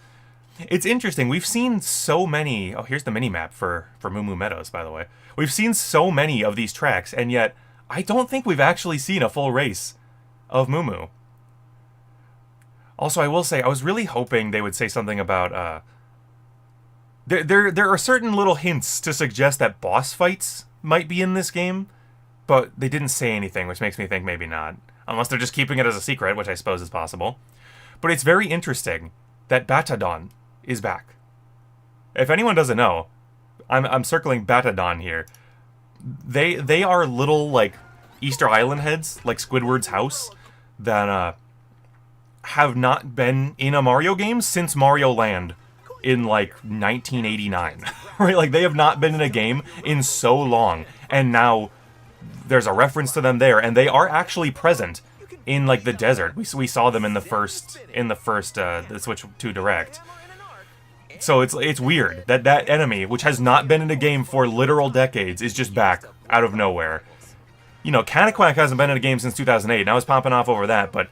[SPEAKER 1] It's interesting. We've seen so many... Oh, here's the mini-map for Moo Moo Meadows, by the way. We've seen so many of these tracks, and yet I don't think we've actually seen a full race of Moo Moo. Also, I will say, I was really hoping they would say something about... There are certain little hints to suggest that boss fights might be in this game, but they didn't say anything, which makes me think maybe not. Unless they're just keeping it as a secret, which I suppose is possible. But it's very interesting that Batadon is back. If anyone doesn't know, I'm circling Batadon here. They are little, like, Easter Island heads, like Squidward's house, that have not been in a Mario game since Mario Land in, like, 1989. Right? Like, they have not been in a game in so long, and now there's a reference to them there, and they are actually present in, like, the desert. We saw them in the first the Switch 2 Direct. So it's weird that enemy, which has not been in a game for literal decades, is just back out of nowhere. You know, Cataquack hasn't been in a game since 2008, and I was popping off over that, but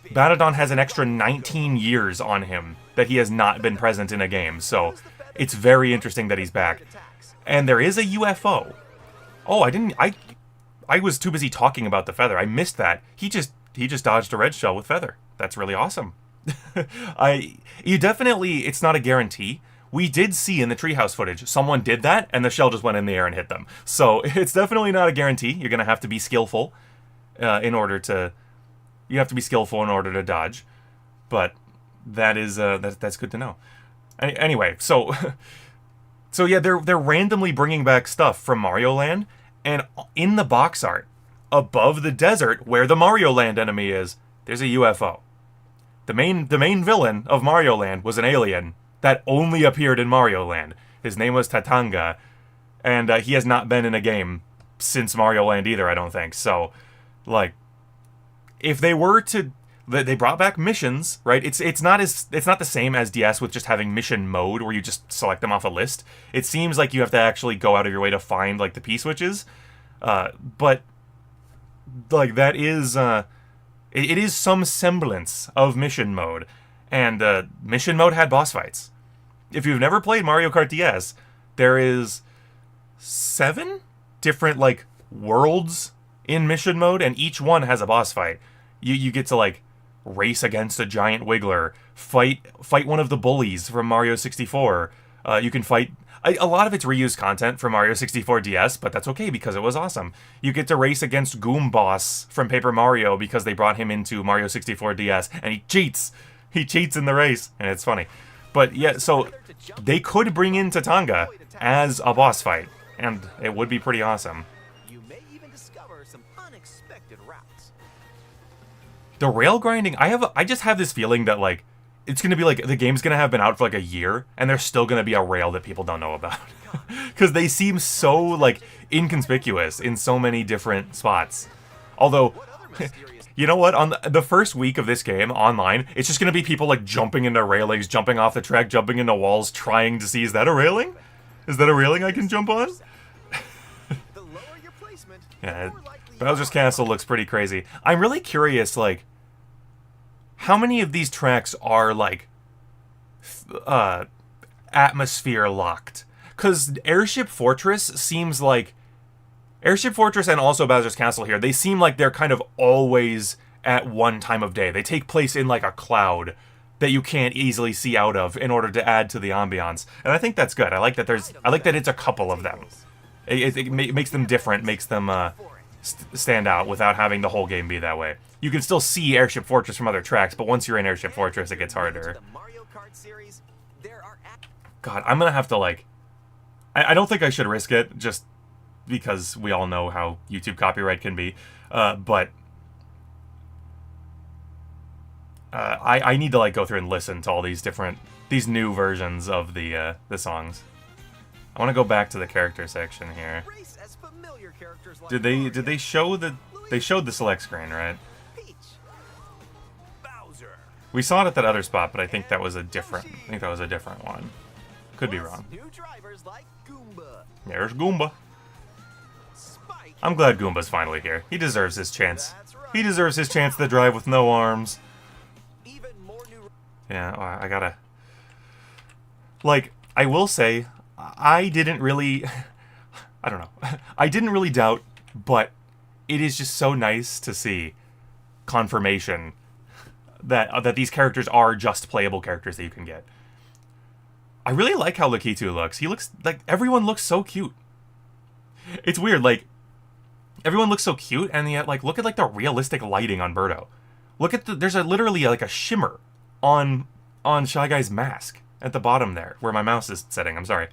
[SPEAKER 1] Batadon has an extra 19 years on him that he has not been present in a game, so it's very interesting that he's back. And there is a UFO. Oh, I was too busy talking about the feather. I missed that. He just dodged a red shell with feather. That's really awesome. It's not a guarantee. We did see in the treehouse footage, someone did that, and the shell just went in the air and hit them. So it's definitely not a guarantee. You're gonna have to be skillful in order to dodge. But that is that's good to know. Anyway, so yeah, they're randomly bringing back stuff from Mario Land, and in the box art above the desert where the Mario Land enemy is, there's a UFO. The main villain of Mario Land was an alien that only appeared in Mario Land. His name was Tatanga, and he has not been in a game since Mario Land either, I don't think. So, like, if they were to... They brought back missions, right? It's not the same as DS with just having mission mode where you just select them off a list. It seems like you have to actually go out of your way to find, like, the P-switches. But, like, that is... It is some semblance of mission mode. And mission mode had boss fights. If you've never played Mario Kart DS, there is 7 different, like, worlds in mission mode, and each one has a boss fight. You get to, like, race against a giant wiggler, fight one of the bullies from Mario 64. You can fight... A lot of it's reused content from Mario 64 DS, but that's okay because it was awesome. You get to race against Goom Boss from Paper Mario because they brought him into Mario 64 DS, and he cheats! He cheats in the race, and it's funny. But yeah, so they could bring in Tatanga as a boss fight, and it would be pretty awesome.
[SPEAKER 2] You may even discover some unexpected routes.
[SPEAKER 1] The rail grinding, I just have this feeling that like it's gonna be like the game's gonna have been out for like a year and there's still gonna be a rail that people don't know about. Because they seem so like inconspicuous in so many different spots. Although, you know what? On the first week of this game online, it's just gonna be people like jumping into railings, jumping off the track, jumping into walls, trying to see, is that a railing? Is that a railing I can jump on?
[SPEAKER 2] The lower your placement,
[SPEAKER 1] Yeah,
[SPEAKER 2] the more likely
[SPEAKER 1] Bowser's
[SPEAKER 2] you are.
[SPEAKER 1] Castle looks pretty crazy. I'm really curious, like, how many of these tracks are like atmosphere locked? Because Airship Fortress seems like Airship Fortress and also Bowser's Castle here, they seem like they're kind of always at one time of day. They take place in like a cloud that you can't easily see out of in order to add to the ambiance. And I think that's good. I like that it's a couple of them. It makes them different, makes them stand out without having the whole game be that way. You can still see Airship Fortress from other tracks, but once you're in Airship Fortress, it gets harder.
[SPEAKER 2] The Mario Kart series, there are
[SPEAKER 1] God, I'm gonna have to like... I don't think I should risk it, just because we all know how YouTube copyright can be. But I need to like go through and listen to all these new versions of the songs. I want to go back to the character section here.
[SPEAKER 2] race as familiar characters like
[SPEAKER 1] Did they
[SPEAKER 2] Mario,
[SPEAKER 1] show they showed the select screen, right?
[SPEAKER 2] Peach, Bowser.
[SPEAKER 1] We saw it at that other spot, but I think that was a different one. Could be
[SPEAKER 2] Plus
[SPEAKER 1] wrong.
[SPEAKER 2] New drivers like Goomba,
[SPEAKER 1] There's Goomba.
[SPEAKER 2] Spike.
[SPEAKER 1] I'm glad Goomba's finally here. He deserves his chance.
[SPEAKER 2] That's right.
[SPEAKER 1] He deserves his chance to drive with no arms.
[SPEAKER 2] Even more new.
[SPEAKER 1] Yeah, I gotta... Like, I will say, I didn't really... I don't know. I didn't really doubt, but it is just so nice to see confirmation that these characters are just playable characters that you can get. I really like how Lakitu looks. He looks like... Everyone looks so cute. It's weird, like... Everyone looks so cute, and yet, like, look at, like, the realistic lighting on Birdo. Look at the... There's literally, like, a shimmer on Shy Guy's mask at the bottom there, where my mouse is setting. I'm sorry.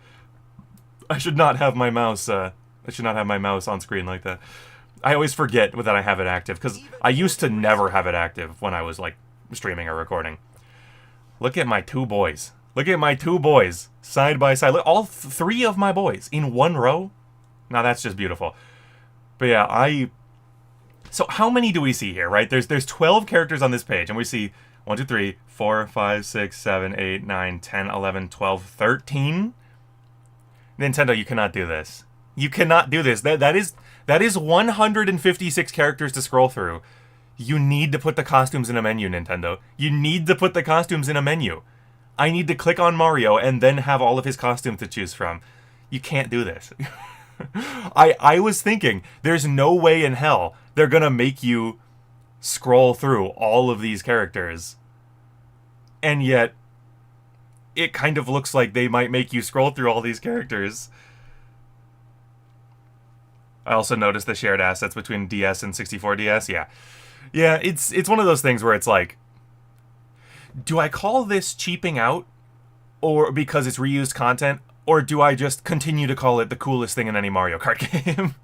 [SPEAKER 1] I should not have my mouse, on screen like that. I always forget that I have it active, because I used to never have it active when I was, like, streaming or recording. Look at my two boys. Look at my two boys, side by side. Look, all three of my boys in one row. Now that's just beautiful. But yeah, So how many do we see here, right? There's 12 characters on this page, and we see 1, 2, 3, 4, 5, 6, 7, 8, 9, 10, 11, 12, 13. Nintendo, you cannot do this. You cannot do this. That is 156 characters to scroll through. You need to put the costumes in a menu, Nintendo. You need to put the costumes in a menu. I need to click on Mario and then have all of his costumes to choose from. You can't do this. I was thinking, there's no way in hell they're gonna make you scroll through all of these characters. And yet, it kind of looks like they might make you scroll through all these characters. I also noticed the shared assets between DS and 64DS. Yeah, it's one of those things where it's like, do I call this cheaping out, or because it's reused content, or do I just continue to call it the coolest thing in any Mario Kart game?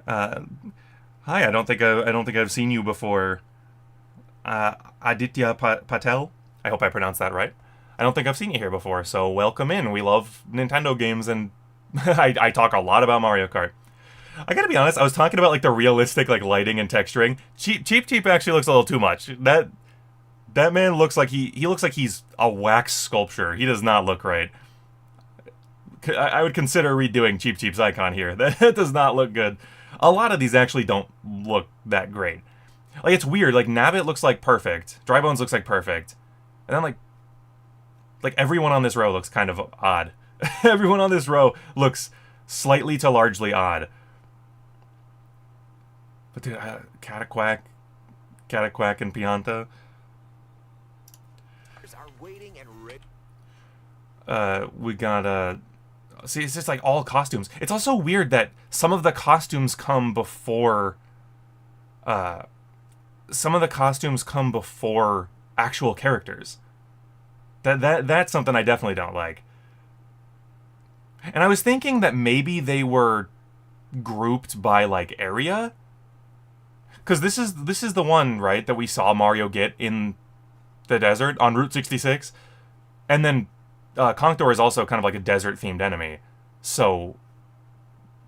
[SPEAKER 1] Hi, I don't think I've seen you before. Aditya Patel. I hope I pronounced that right. I don't think I've seen you here before, so welcome in. We love Nintendo games, and I talk a lot about Mario Kart. I gotta be honest, I was talking about like the realistic like lighting and texturing. Cheap actually looks a little too much. That man looks like he looks like he's a wax sculpture. He does not look right. I would consider redoing Cheap's icon here. That does not look good. A lot of these actually don't look that great. Like, it's weird. Like, Nabbit looks like perfect. Drybones looks like perfect. And then like everyone on this row looks kind of odd. Everyone on this row looks slightly to largely odd. But dude, Cataquack and Pianta.
[SPEAKER 2] Are waiting and
[SPEAKER 1] We got see, it's just like all costumes. It's also weird that some of the costumes come before actual characters. That's something I definitely don't like. And I was thinking that maybe they were grouped by like area, because this is the one, right, that we saw Mario get in the desert on Route 66, and then Conqueror is also kind of like a desert themed enemy, so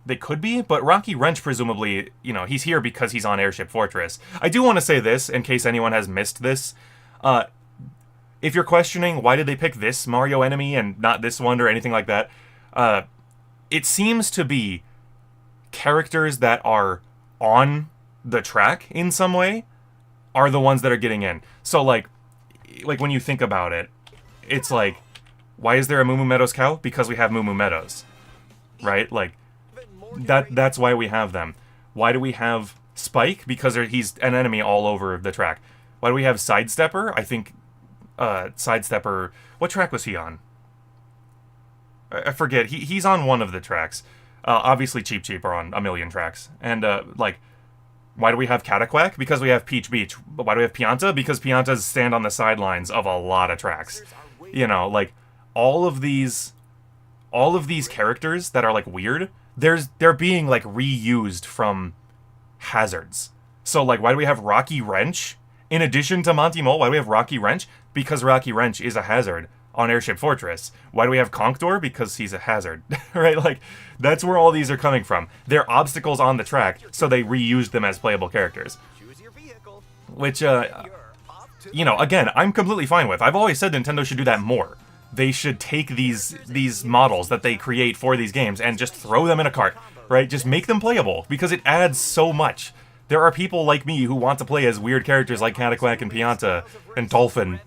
[SPEAKER 1] they could be. But Rocky Wrench, presumably, he's here because he's on Airship Fortress. I do want to say this in case anyone has missed this. If you're questioning why did they pick this Mario enemy and not this one or anything like that, it seems to be characters that are on the track in some way are the ones that are getting in. So like when you think about it, it's like, why is there a Moo Moo Meadows cow? Because we have Moo Moo Meadows, right? Like that's why we have them. Why do we have Spike? Because he's an enemy all over the track. Why do we have Sidestepper? I think Sidestepper, what track was he on? I forget. He's on one of the tracks. Obviously Cheep Cheep are on a million tracks. And why do we have Cataquack? Because we have Peach Beach. But why do we have Pianta? Because Piantas stand on the sidelines of a lot of tracks. Like all of these characters that are like weird, they're being like reused from hazards. So like, why do we have Rocky Wrench in addition to Monty Mole? Why do we have Rocky Wrench? Because Rocky Wrench is a hazard on Airship Fortress. Why do we have Conqueror? Because he's a hazard, right? Like, that's where all these are coming from. They're obstacles on the track, so they reused them as playable characters. Which, again, I'm completely fine with. I've always said Nintendo should do that more. They should take these models that they create for these games and just throw them in a cart, right? Just make them playable, because it adds so much. There are people like me who want to play as weird characters like Cataquack and Pianta and Dolphin.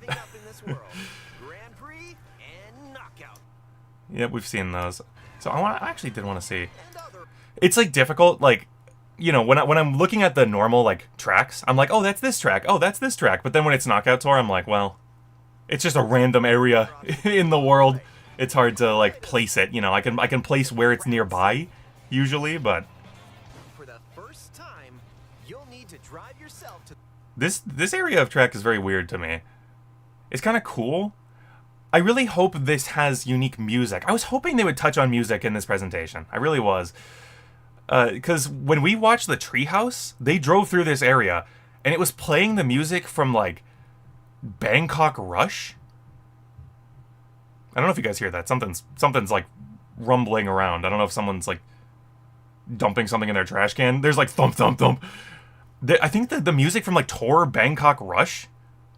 [SPEAKER 1] Yeah, we've seen those. So I actually did want to see. It's like difficult, like, when I'm looking at the normal like tracks, I'm like, oh, that's this track. Oh, that's this track. But then when it's Knockout Tour, I'm like, well, it's just a random area in the world. It's hard to like place it. I can place where it's nearby usually, but
[SPEAKER 2] For the first time, you'll need to drive yourself to
[SPEAKER 1] this area of track is very weird to me. It's kind of cool. I really hope this has unique music. I was hoping they would touch on music in this presentation. I really was. Because when we watched the Treehouse, they drove through this area, and it was playing the music from, like, Bangkok Rush? I don't know if you guys hear that. Something's like, rumbling around. I don't know if someone's, like, dumping something in their trash can. There's, like, thump, thump, thump. I think that the music from, like, Tour Bangkok Rush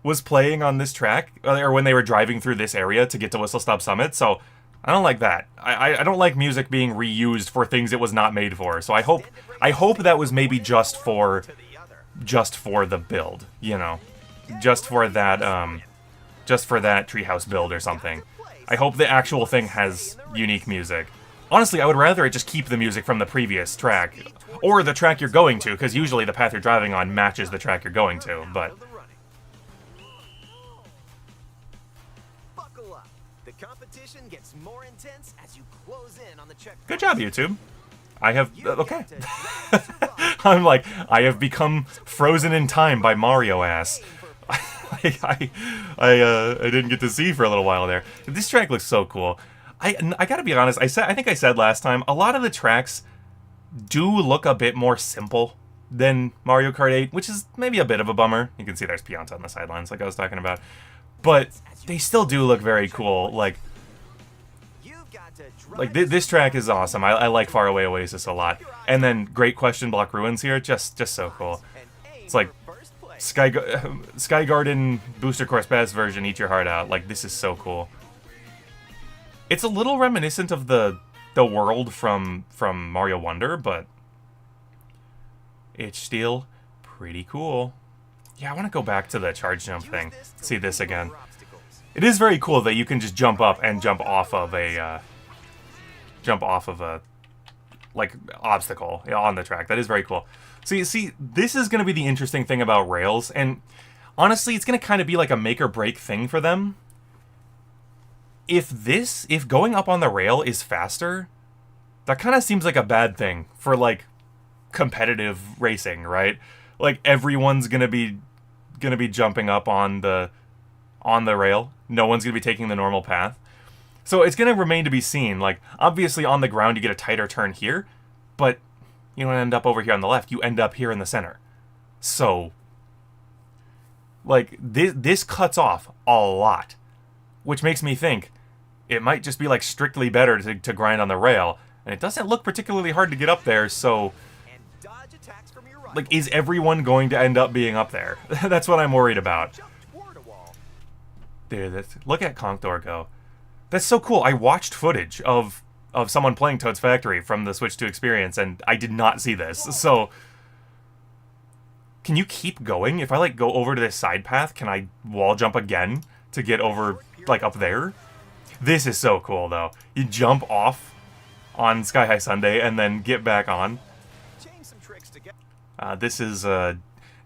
[SPEAKER 1] was playing on this track, or when they were driving through this area to get to Whistle Stop Summit, so I don't like that. I don't like music being reused for things it was not made for, so I hope that was maybe just for the build, just for that Treehouse build or something. I hope the actual thing has unique music. Honestly, I would rather it just keep the music from the previous track, or the track you're going to, because usually the path you're driving on matches the track you're going to, but
[SPEAKER 2] The competition gets more intense as you close in on the checkpoint.
[SPEAKER 1] Good job, YouTube. I have okay. I'm like, I have become frozen in time by Mario ass. I didn't get to see for a little while there. This track looks so cool. I gotta be honest. I think I said last time, a lot of the tracks do look a bit more simple than Mario Kart 8, which is maybe a bit of a bummer. You can see there's Pianta on the sidelines, like I was talking about, but they still do look very cool. Like this track is awesome. I like Faraway Oasis a lot. And then Great Question Block Ruins here, just so cool. It's like Sky Garden Booster Course Pass version, Eat Your Heart Out. Like, this is so cool. It's a little reminiscent of the world from Mario Wonder, but it's still pretty cool. Yeah, I want to go back to the charge jump thing. See this again. It is very cool that you can just jump up and jump off of a like obstacle on the track. That is very cool. So you see, this is going to be the interesting thing about Rails, and honestly, it's going to kind of be like a make or break thing for them. If going up on the rail is faster, that kind of seems like a bad thing for like competitive racing, right? Like everyone's going to be jumping up on the rail. No one's going to be taking the normal path. So it's going to remain to be seen. Like, obviously on the ground you get a tighter turn here, but you don't end up over here on the left. You end up here in the center. So, like, this cuts off a lot, which makes me think it might just be, like, strictly better to grind on the rail. And it doesn't look particularly hard to get up there, so... Like, is everyone going to end up being up there? That's what I'm worried about. Dude, look at Conqueror go. That's so cool. I watched footage of someone playing Toad's Factory from the Switch 2 experience, and I did not see this. So, can you keep going? If I, like, go over to this side path, can I wall jump again to get over, like, up there? This is so cool, though. You jump off on Sky High Sunday and then get back on. This is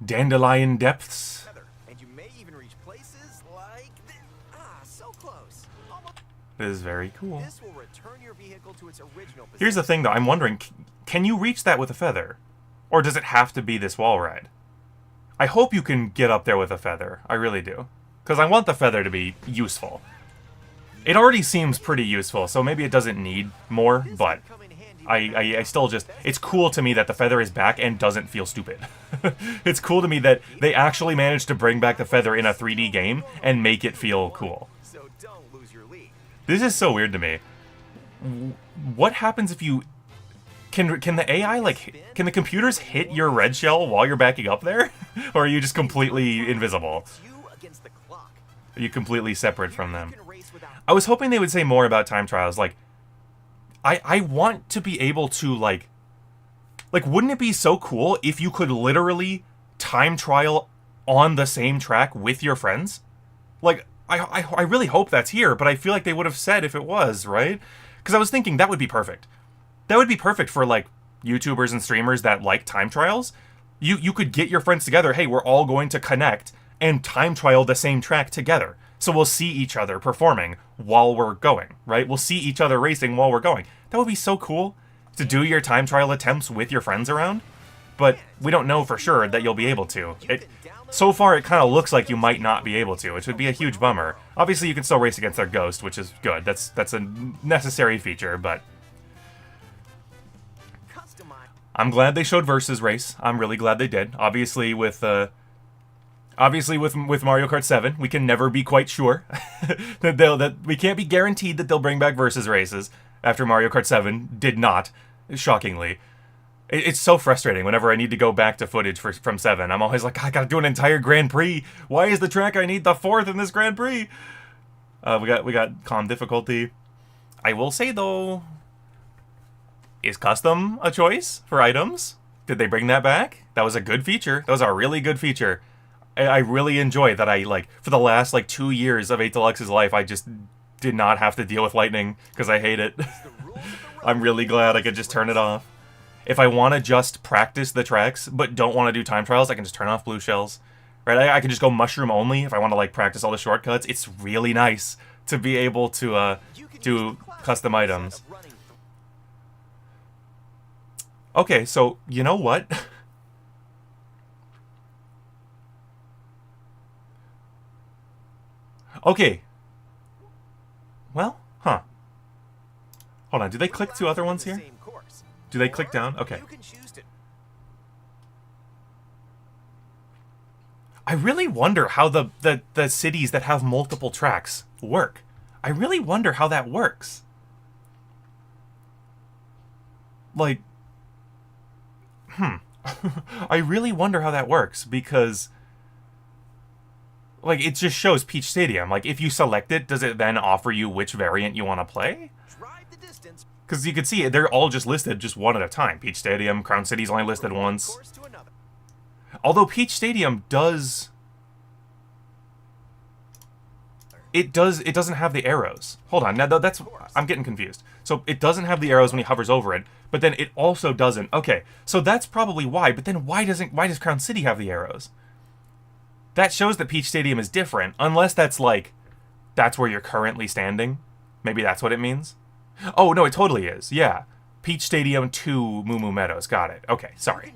[SPEAKER 1] Dandelion Depths.
[SPEAKER 2] And you may even reach places like so close.
[SPEAKER 1] This is very cool.
[SPEAKER 2] This will return your vehicle to its original position.
[SPEAKER 1] Here's the thing, though. I'm wondering, can you reach that with a feather? Or does it have to be this wall ride? I hope you can get up there with a feather. I really do. Because I want the feather to be useful. It already seems pretty useful, so maybe it doesn't need more, but I still just... It's cool to me that the feather is back and doesn't feel stupid. It's cool to me that they actually managed to bring back the feather in a 3D game and make it feel cool.
[SPEAKER 2] So don't lose your lead.
[SPEAKER 1] This is so weird to me. What happens if you... Can the AI, like... Can the computers hit your red shell while you're backing up there? Or are you just completely invisible? Are you completely separate from them? I was hoping they would say more about time trials. Like, I want to be able to, like, wouldn't it be so cool if you could literally time trial on the same track with your friends? Like, I really hope that's here, but I feel like they would have said if it was, right? Because I was thinking that would be perfect. That would be perfect for, like, YouTubers and streamers that like time trials. You could get your friends together. Hey, we're all going to connect and time trial the same track together. So we'll see each other performing while we're going, right? We'll see each other racing while we're going. That would be so cool to do your time trial attempts with your friends around. But we don't know for sure that you'll be able to. So far, it kind of looks like you might not be able to, which would be a huge bummer. Obviously, you can still race against their ghost, which is good. That's a necessary feature, but... I'm glad they showed Versus Race. I'm really glad they did. Obviously, with Mario Kart 7, we can never be quite sure that we can't be guaranteed that they'll bring back Versus Races after Mario Kart 7 did not, shockingly. It's so frustrating whenever I need to go back to footage from 7. I'm always like, I gotta do an entire Grand Prix. Why is the track I need the 4th in this Grand Prix? We got calm difficulty. I will say though, is custom a choice for items? Did they bring that back? That was a good feature. That was a really good feature. I really enjoy that. I, like, for the last, like, 2 years of 8 Deluxe's life, I just did not have to deal with lightning, because I hate it. I'm really glad I could just turn it off. If I want to just practice the tracks, but don't want to do time trials, I can just turn off blue shells. Right? I can just go mushroom only if I want to, like, practice all the shortcuts. It's really nice to be able to, do custom items. Okay, so, you know what? Okay. Well, huh. Hold on, do they click two other ones here? Do they click down? Okay. I really wonder how the cities that have multiple tracks work. I really wonder how that works. Like... I really wonder how that works, because... Like, it just shows Peach Stadium. Like, if you select it, does it then offer you which variant you want to play? Because you can see, they're all just listed just one at a time. Peach Stadium, Crown City's only listed once. Although Peach Stadium does... It doesn't have the arrows. Hold on, now that's... I'm getting confused. So, it doesn't have the arrows when he hovers over it, but then it also doesn't. Okay, so that's probably why, but then why does Crown City have the arrows? That shows that Peach Stadium is different, unless that's like, that's where you're currently standing. Maybe that's what it means. Oh, no, it totally is. Yeah. Peach Stadium to Moo Moo Meadows. Got it. Okay, sorry.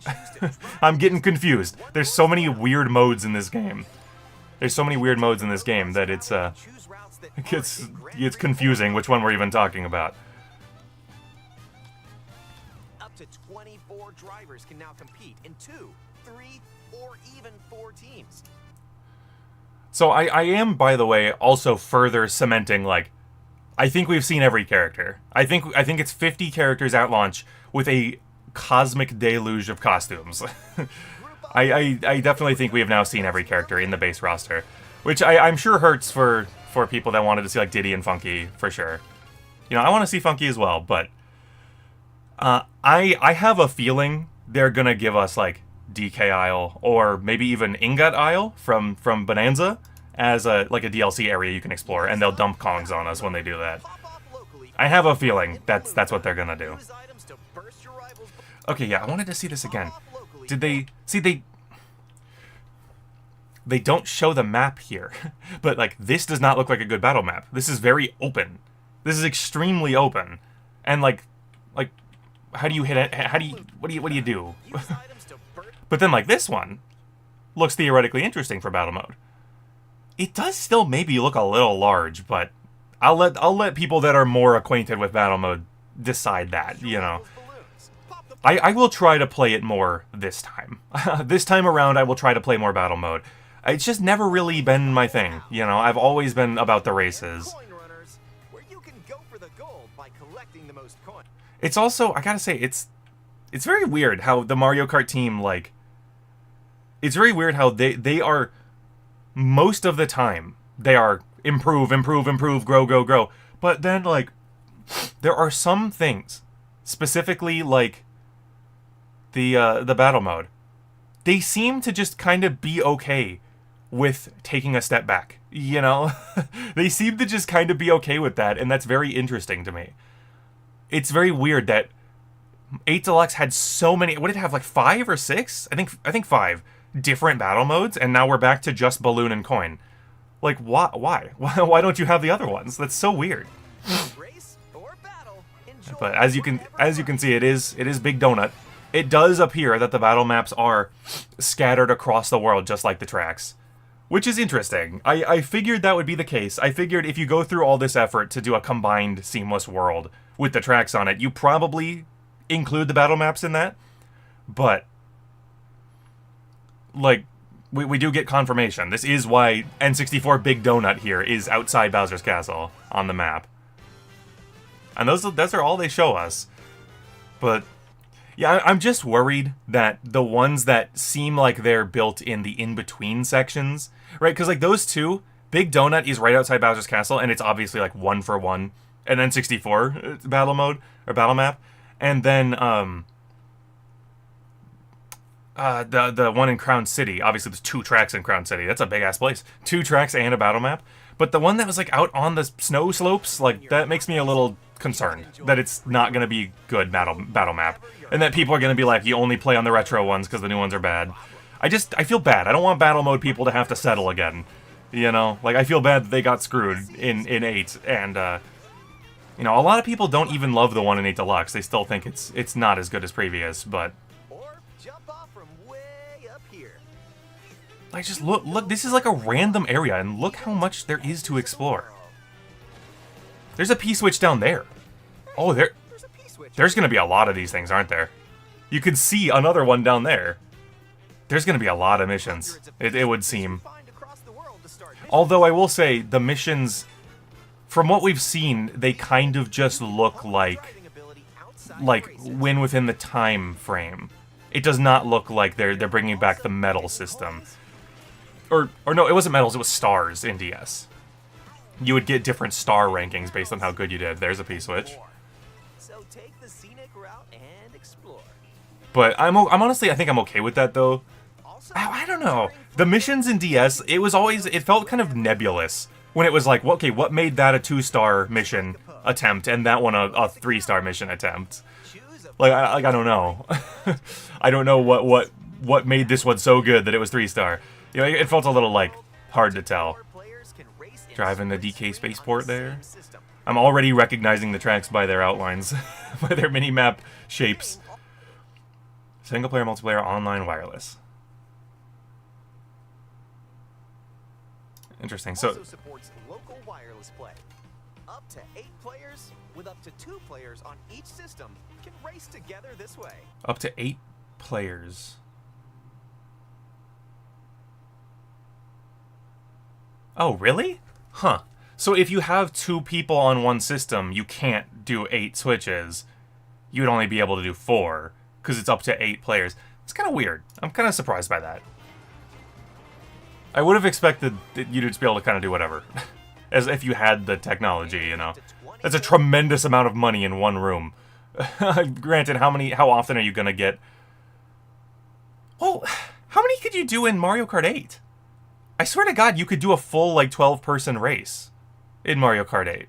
[SPEAKER 1] I'm getting confused. There's so many weird modes in this game. There's so many weird modes in this game that it's,
[SPEAKER 2] routes that
[SPEAKER 1] It's
[SPEAKER 2] aren't in Gran
[SPEAKER 1] it's
[SPEAKER 2] Turismo.
[SPEAKER 1] confusing which one we're even talking about.
[SPEAKER 2] Up to 24 drivers can now compete in 2, 3, or even 4 teams.
[SPEAKER 1] So I am, by the way, also further cementing, like, I think we've seen every character. I think it's 50 characters at launch with a cosmic deluge of costumes. I definitely think we have now seen every character in the base roster, which I'm sure hurts for people that wanted to see like Diddy and Funky for sure. You know, I want to see Funky as well, but I have a feeling they're gonna give us like DK Isle or maybe even Ingot Isle from Bonanza as a like a DLC area you can explore, and they'll dump Kongs on us when they do that.
[SPEAKER 2] Pop off locally.
[SPEAKER 1] I have a feeling that's what they're gonna do.
[SPEAKER 2] Use items to burst your rivals'
[SPEAKER 1] Okay, yeah, I wanted to see this again.
[SPEAKER 2] Pop off locally.
[SPEAKER 1] Did they see they don't show the map here, but like this does not look like a good battle map. This is very open. This is extremely open, and like how do you hit it? How do you what do you do?
[SPEAKER 2] Use items to burst.
[SPEAKER 1] But then like this one looks theoretically interesting for battle mode. It does still maybe look a little large, but I'll let people that are more acquainted with battle mode decide that, you know.
[SPEAKER 2] Balloons. Pop the
[SPEAKER 1] I will try to play it more this time. This time around I will try to play more battle mode. It's just never really been my thing, you know. I've always been about the races.
[SPEAKER 2] coin runners, where you can go for the gold by collecting the most coins.
[SPEAKER 1] It's also, I gotta say, it's very weird how the Mario Kart team, like, it's very weird how they are, most of the time, they are improve, grow. But then, like, there are some things, specifically, like, the battle mode, they seem to just kind of be okay with taking a step back, you know? They seem to just kind of be okay with that, and that's very interesting to me. It's very weird that 8 Deluxe had so many. What did it have, like 5 or 6? I think 5 different battle modes, and now we're back to just balloon and coin. Like, why? Why don't you have the other ones? That's so weird.
[SPEAKER 2] Race or battle, enjoy
[SPEAKER 1] But as you
[SPEAKER 2] whatever
[SPEAKER 1] can see, it is Big Donut. It does appear that the battle maps are scattered across the world, just like the tracks, which is interesting. I figured that would be the case. I figured if you go through all this effort to do a combined seamless world with the tracks on it, you probably include the battle maps in that. But, like, we do get confirmation. This is why N64 Big Donut here is outside Bowser's Castle on the map. And those are all they show us. But, yeah, I'm just worried that the ones that seem like they're built in the in-between sections, right? Because, like, those two, Big Donut is right outside Bowser's Castle, and it's obviously, like, 1-for-1. And then 64 battle mode, or battle map. And then, the one in Crown City, obviously there's 2 tracks in Crown City. That's a big-ass place. 2 tracks and a battle map. But the one that was, like, out on the snow slopes, like, that makes me a little concerned that it's not going to be good battle map. And that people are going to be like, you only play on the retro ones because the new ones are bad. I feel bad. I don't want battle mode people to have to settle again. You know? Like, I feel bad that they got screwed in 8, and, you know, a lot of people don't even love the one in 8 Deluxe. They still think it's not as good as previous, but
[SPEAKER 2] or jump off from way up here.
[SPEAKER 1] like, just look, this is like a random area, and look how much there is to explore. There's a P-switch down there. Oh,
[SPEAKER 2] There's a P-switch.
[SPEAKER 1] there's gonna be a lot of these things, aren't there? You can see another one down there. There's gonna be a lot of missions, it would seem.
[SPEAKER 2] Find across the world to start missions.
[SPEAKER 1] Although I will say, the missions, from what we've seen, they kind of just look like
[SPEAKER 2] Driving ability outside races.
[SPEAKER 1] win within the time frame. It does not look like they're bringing back the medal system. Or no, it wasn't medals, it was stars in DS. You would get different star rankings based on how good you did. There's a P-switch.
[SPEAKER 2] So take the scenic route and explore.
[SPEAKER 1] But I'm honestly, I think I'm okay with that, though.
[SPEAKER 2] Also,
[SPEAKER 1] I don't know. The missions in DS, it felt kind of nebulous. When it was like, well, okay, what made that a 2-star mission attempt and that one a 3-star mission attempt?
[SPEAKER 2] choose a
[SPEAKER 1] Like, I don't know. I don't know what made this one so good that it was 3-star. You know, it felt a little, like, hard to tell.
[SPEAKER 2] More players can race in
[SPEAKER 1] Driving the
[SPEAKER 2] split
[SPEAKER 1] DK
[SPEAKER 2] screen
[SPEAKER 1] spaceport
[SPEAKER 2] on the
[SPEAKER 1] there.
[SPEAKER 2] same system.
[SPEAKER 1] I'm already recognizing the tracks by their outlines, by their mini-map shapes. Single-player, multiplayer, online, wireless. Interesting.
[SPEAKER 2] Also
[SPEAKER 1] So,
[SPEAKER 2] supports local wireless play. Up to 8 players, with up to 2 players on each system, can race together this way.
[SPEAKER 1] up to 8 players. Oh, really? Huh. So if you have 2 people on one system, you can't do 8 switches. You'd only be able to do 4, because it's up to 8 players. It's kind of weird. I'm kind of surprised by that. I would have expected that you'd just be able to kind of do whatever. As if you had the technology, you know. That's a tremendous amount of money in one room. Granted, how often are you gonna get... Well, how many could you do in Mario Kart 8? I swear to God, you could do a full, like, 12-person race in Mario Kart 8.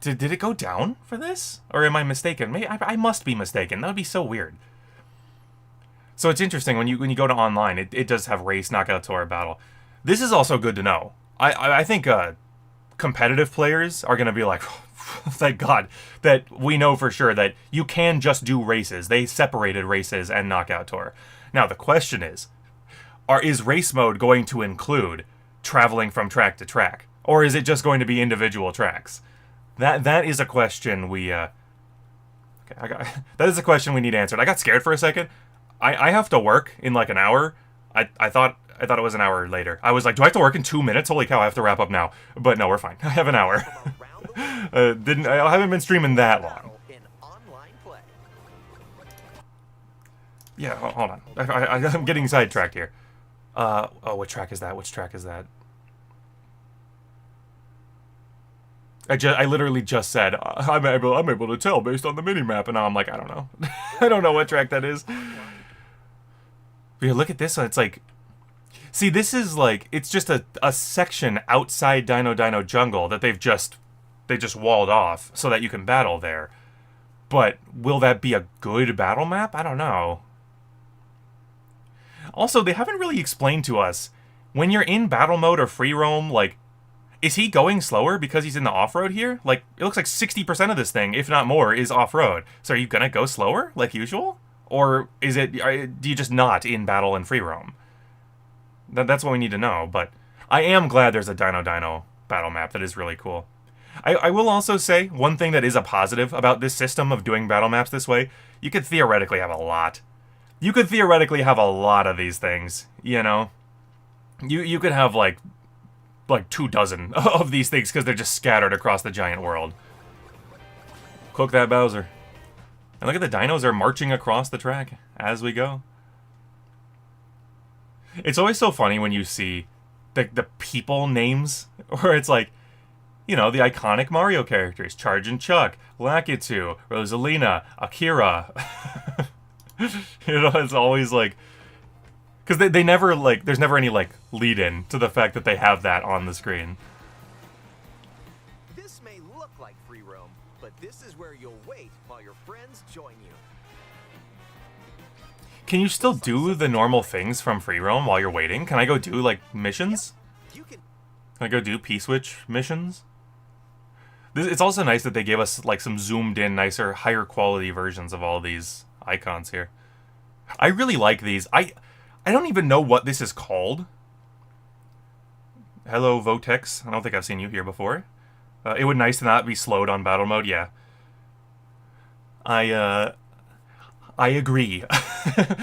[SPEAKER 1] Did it go down for this? Or am I mistaken? Maybe, I must be mistaken. That would be so weird. So it's interesting, when you go to online, it does have race, knockout, tour, battle. This is also good to know. I think competitive players are going to be like, thank God, that we know for sure that you can just do races. They separated races and knockout tour. Now, the question is race mode going to include traveling from track to track? Or is it just going to be individual tracks? That is a question we... that is a question we need answered. I got scared for a second. I have to work in like an hour. I thought it was an hour later. I was like, do I have to work in 2 minutes? Holy cow, I have to wrap up now. But no, we're fine. I have an hour. I haven't been streaming that long. Yeah, hold on. I'm getting sidetracked here. Oh, what track is that? Which track is that? I literally just said, I'm able to tell based on the minimap, and now I'm like, I don't know. I don't know what track that is. But yeah, look at this one. It's like... See, this is like... It's just a section outside Dino Dino Jungle that they just walled off so that you can battle there. But will that be a good battle map? I don't know. Also, they haven't really explained to us, when you're in battle mode or free roam, like... Is he going slower because he's in the off-road here? Like, it looks like 60% of this thing, if not more, is off-road. So are you gonna go slower, like usual? Or do you just not in battle and free roam? That's what we need to know, but I am glad there's a Dino Dino battle map. That is really cool. I will also say, one thing that is a positive about this system of doing battle maps this way, you could theoretically have a lot. You could theoretically have a lot of these things, you know? You could have, like 24 of these things because they're just scattered across the giant world. Cook that Bowser. And look at the dinos are marching across the track as we go. It's always so funny when you see the people names, where it's like, you know, the iconic Mario characters, Charge and Chuck, Lakitu, Rosalina, Akira. You know, it's always like... Because they never, like, there's never any, like, lead-in to the fact that they have that on the screen.
[SPEAKER 2] This may look like free roam, but this is where you'll wait while your friends join you.
[SPEAKER 1] Can you still do the normal things from free roam while you're waiting? Can I go do, like, missions?
[SPEAKER 2] Yep.
[SPEAKER 1] Can I go do P-Switch missions? It's also nice that they gave us, like, some zoomed-in, nicer, higher-quality versions of all these icons here. I really like these. I don't even know what this is called. Hello, Votex. I don't think I've seen you here before. It would nice to not be slowed on battle mode, yeah. I agree.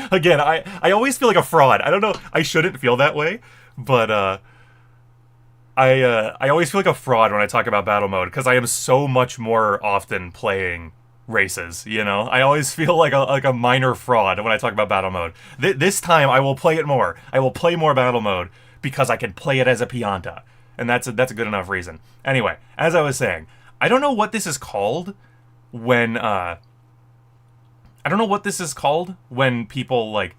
[SPEAKER 1] Again, I always feel like a fraud. I don't know, I shouldn't feel that way, but I always feel like a fraud when I talk about battle mode, because I am so much more often playing races, you know? I always feel like a minor fraud when I talk about battle mode. This time, I will play it more. I will play more battle mode, because I can play it as a Pianta. And that's a good enough reason. Anyway, as I was saying, I don't know what this is called when, I don't know what this is called when people, like,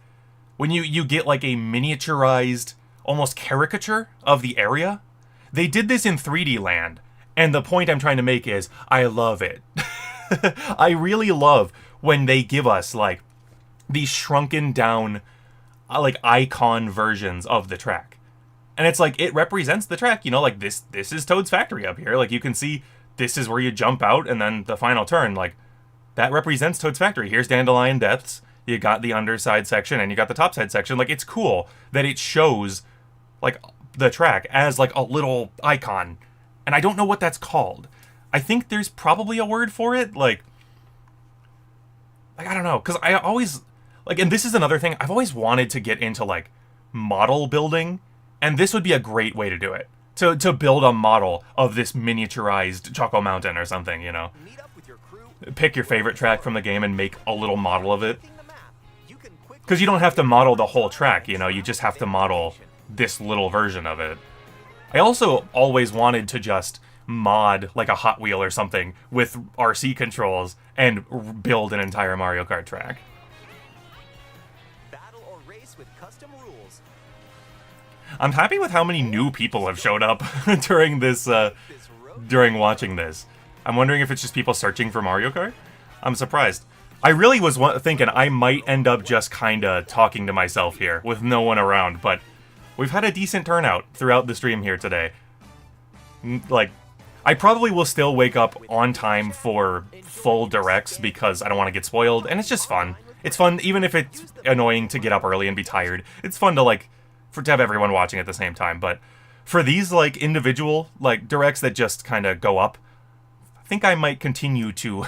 [SPEAKER 1] when you get, like, a miniaturized, almost caricature of the area. They did this in 3D Land, and the point I'm trying to make is, I love it. I really love when they give us, like, these shrunken down, like, icon versions of the track. And it's like, it represents the track, you know, like, this is Toad's Factory up here. Like, you can see this is where you jump out, and then the final turn, like, that represents Toad's Factory. Here's Dandelion Depths. You got the underside section and you got the topside section. Like, it's cool that it shows, like, the track as, like, a little icon. And I don't know what that's called. I think there's probably a word for it. Like I don't know. Because I always, like, and this is another thing. I've always wanted to get into, like, model building. And this would be a great way to do it. To build a model of this miniaturized Choco Mountain or something, you know. Pick your favorite track from the game and make a little model of it. Because you don't have to model the whole track, you know. You just have to model this little version of it. I also always wanted to just mod, like, a Hot Wheel or something with RC controls and build an entire Mario Kart track.
[SPEAKER 2] Battle or race with custom rules.
[SPEAKER 1] I'm happy with how many new people have showed up during this, during watching this. I'm wondering if it's just people searching for Mario Kart? I'm surprised. I really was thinking I might end up just kinda talking to myself here with no one around, but we've had a decent turnout throughout the stream here today. Like, I probably will still wake up on time for full directs because I don't want to get spoiled, and it's just fun. It's fun, even if it's annoying to get up early and be tired. It's fun to, like, to have everyone watching at the same time, but for these, like, individual, like, directs that just kind of go up, I think I might continue to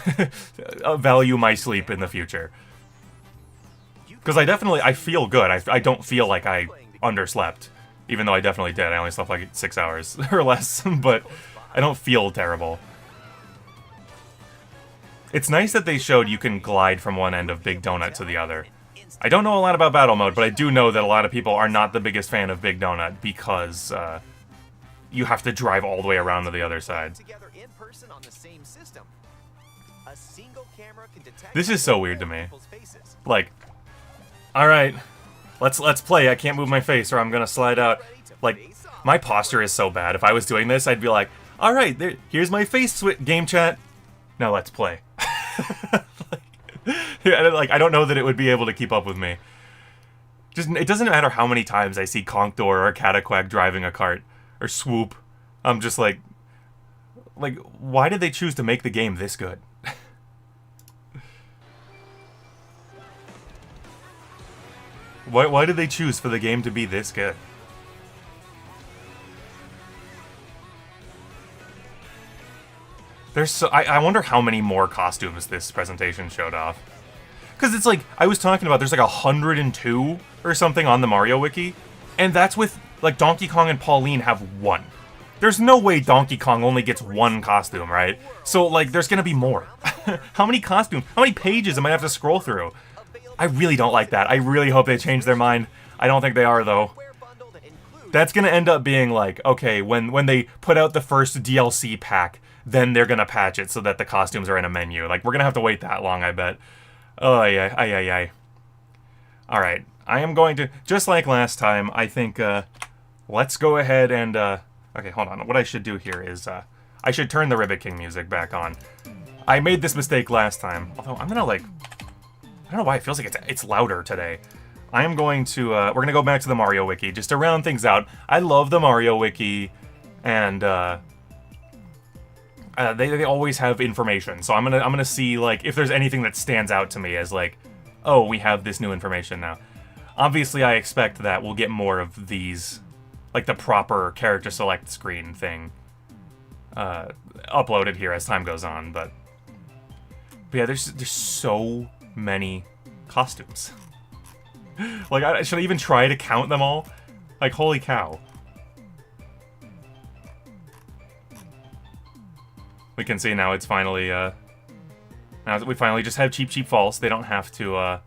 [SPEAKER 1] value my sleep in the future. Because I feel good. I don't feel like I underslept. Even though I definitely did. I only slept like 6 hours or less. But I don't feel terrible. It's nice that they showed you can glide from one end of Big Donut to the other. I don't know a lot about battle mode, but I do know that a lot of people are not the biggest fan of Big Donut because you have to drive all the way around to the other side. This is so weird to me. Like, alright, let's play. I can't move my face or I'm gonna slide out. Like, my posture is so bad. If I was doing this, I'd be like, alright, here's my face, game chat. Now let's play. Like, I don't know that it would be able to keep up with me. Just, it doesn't matter how many times I see Conkdor or Cataquack driving a cart. Or Swoop. I'm just like, why did they choose to make the game this good? Why did they choose for the game to be this good? There's I wonder how many more costumes this presentation showed off. Because it's like, I was talking about, there's like 102 or something on the Mario Wiki. And that's with, like, Donkey Kong and Pauline have one. There's no way Donkey Kong only gets one costume, right? So, like, there's gonna be more. How many costumes? How many pages am I gonna have to scroll through? I really don't like that. I really hope they change their mind. I don't think they are, though. That's gonna end up being like, okay, when they put out the first DLC pack, then they're gonna patch it so that the costumes are in a menu. Like, we're gonna have to wait that long, I bet. Oh, yeah. Alright, I am going to, just like last time, I think, let's go ahead and, okay, hold on. What I should do here is, I should turn the Ribbit King music back on. I made this mistake last time, although I'm gonna, like, I don't know why it feels like it's louder today. I am going to, we're gonna go back to the Mario Wiki, just to round things out. I love the Mario Wiki, and, they always have information, so I'm gonna see, like, if there's anything that stands out to me as, like, oh, we have this new information now. Obviously, I expect that we'll get more of these, like, the proper character select screen thing, uploaded here as time goes on, but yeah, there's so many costumes. Like, should I even try to count them all? Like, holy cow. We can see now it's finally, now that we finally just have Cheep False, they don't have to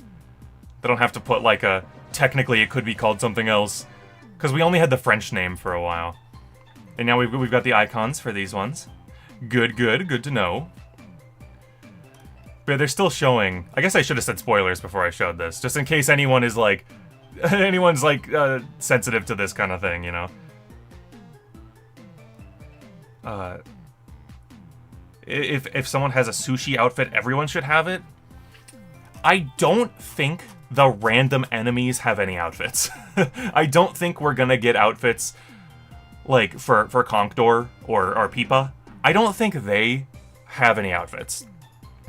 [SPEAKER 1] put, like, technically it could be called something else. Because we only had the French name for a while. And now we've got the icons for these ones. Good to know. But they're still showing, I guess I should have said spoilers before I showed this, just in case anyone is, like, anyone's, like, sensitive to this kind of thing, you know? If someone has a sushi outfit, everyone should have it. I don't think the random enemies have any outfits. I don't think we're gonna get outfits, like, for Conkdor or Peepa. I don't think they have any outfits.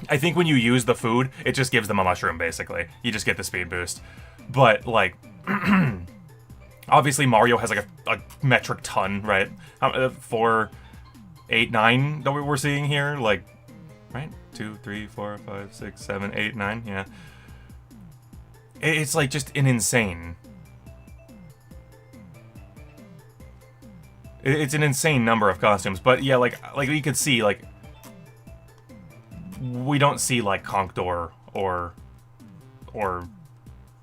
[SPEAKER 1] I think when you use the food, it just gives them a mushroom, basically. You just get the speed boost. But, like, obviously Mario has, like, a metric ton, right? 4, 8, 9 that we're seeing here, like, right? 2, 3, 4, 5, 6, 7, 8, 9, yeah. It's, like, just an insane... It's an insane number of costumes, but yeah, like you could see, like, we don't see, like, Conkdor or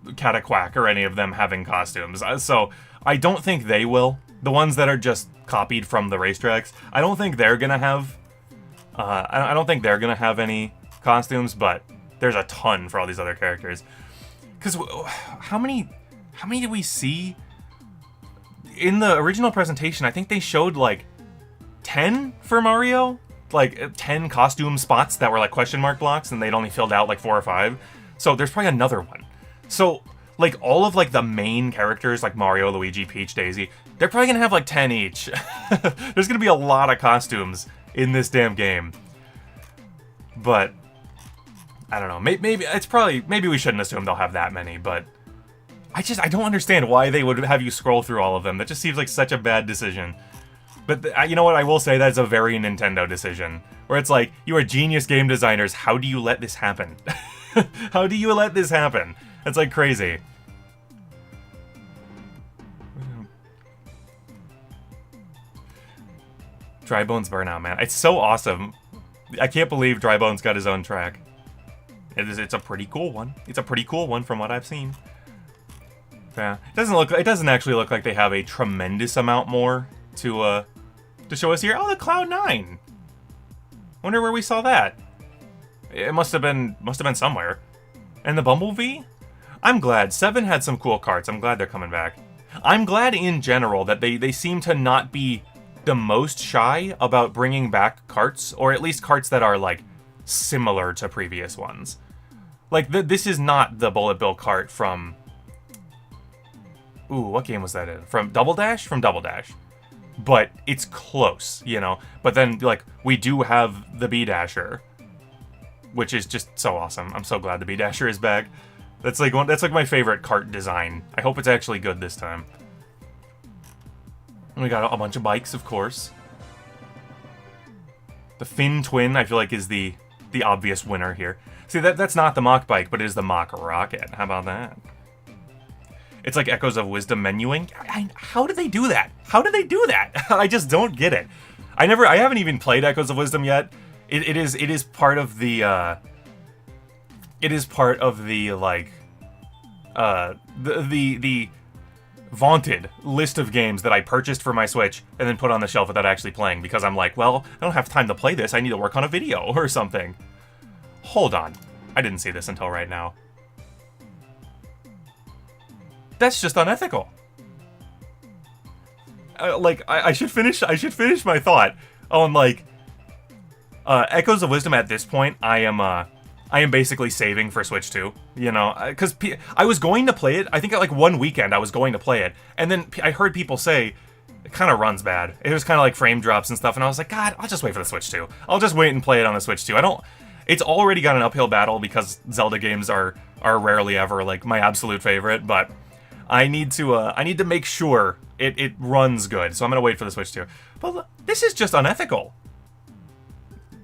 [SPEAKER 1] Cataquack or any of them having costumes, so I don't think they will. The ones that are just copied from the racetracks, I don't think they're gonna have, I don't think they're gonna have any costumes, but there's a ton for all these other characters. Because how many did we see? In the original presentation, I think they showed, like, 10 for Mario? Like, 10 costume spots that were, like, question mark blocks, and they'd only filled out, like, 4 or 5. So there's probably another one. So, like, all of, like, the main characters, like Mario, Luigi, Peach, Daisy, they're probably gonna have, like, 10 each. There's gonna be a lot of costumes in this damn game. But, I don't know. Maybe we shouldn't assume they'll have that many, but... I don't understand why they would have you scroll through all of them. That just seems like such a bad decision. But you know what? I will say that's a very Nintendo decision. Where it's like, you are genius game designers. How do you let this happen? How do you let this happen? It's like crazy. Drybones Burnout, man. It's so awesome. I can't believe Drybones got his own track. It's a pretty cool one. It's a pretty cool one from what I've seen. Yeah, it doesn't actually look like they have a tremendous amount more to show us here. Oh, the Cloud9. Wonder where we saw that. It must have been somewhere. And the Bumblebee? I'm glad. 7 had some cool carts. I'm glad they're coming back. I'm glad in general that they seem to not be the most shy about bringing back carts, or at least carts that are, like, similar to previous ones. Like, this is not the Bullet Bill cart from... Ooh, what game was that in? From Double Dash? From Double Dash. But it's close, you know? But then, like, we do have the B-Dasher, which is just so awesome. I'm so glad the B-Dasher is back. That's like my favorite cart design. I hope it's actually good this time. And we got a bunch of bikes, of course. The Finn Twin, I feel like, is the obvious winner here. See, that's not the Mach Bike, but it is the Mach Rocket. How about that? It's like Echoes of Wisdom menuing. How do they do that? How do they do that? I just don't get it. I haven't even played Echoes of Wisdom yet. It is part of the like the vaunted list of games that I purchased for my Switch and then put on the shelf without actually playing, because I'm like, well, I don't have time to play this. I need to work on a video or something. Hold on. I didn't see this until right now. That's just unethical. I should finish my thought on, like, Echoes of Wisdom. At this point, I am basically saving for Switch 2, you know, because I was going to play it. I think at, like, one weekend I was going to play it, and then I heard people say it kind of runs bad. It was kind of like frame drops and stuff, and I was like, God, I'll just wait for the Switch 2. I'll just wait and play it on the Switch 2. It's already got an uphill battle because Zelda games are rarely ever, like, my absolute favorite, but I need to make sure it runs good, so I'm gonna wait for the Switch 2. But this is just unethical.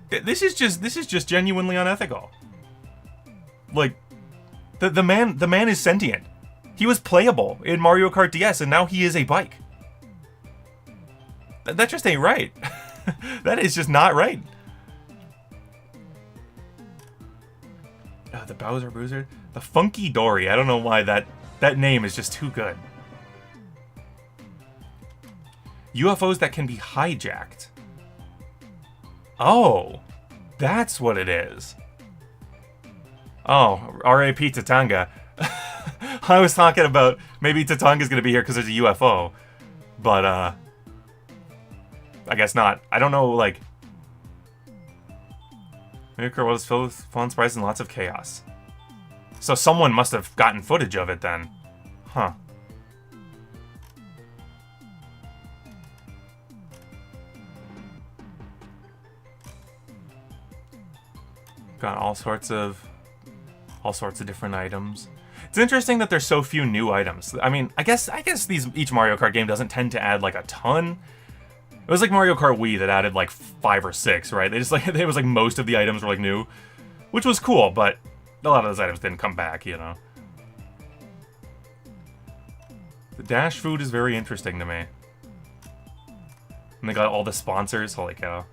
[SPEAKER 1] This is just genuinely unethical. Like, the man is sentient. He was playable in Mario Kart DS, and now he is a bike. That just ain't right. That is just not right. The Bowser Bruiser, the Funky Dory. I don't know why that name is just too good. UFOs that can be hijacked. Oh, that's what it is. Oh, R.A.P. Tatanga. I was talking about maybe Tatanga's gonna be here because there's a UFO. But, I guess not. I don't know, like... Miracle World is filled with fun, surprise, and lots of chaos. So someone must have gotten footage of it then. Huh. got all sorts of different items. It's interesting that there's so few new items. I mean, I guess each Mario Kart game doesn't tend to add like a ton. It was like Mario Kart Wii that added like 5 or 6, right? They just like it was like most of the items were like new, which was cool, but a lot of those items didn't come back, you know. The Dash food is very interesting to me. And they got all the sponsors, holy cow.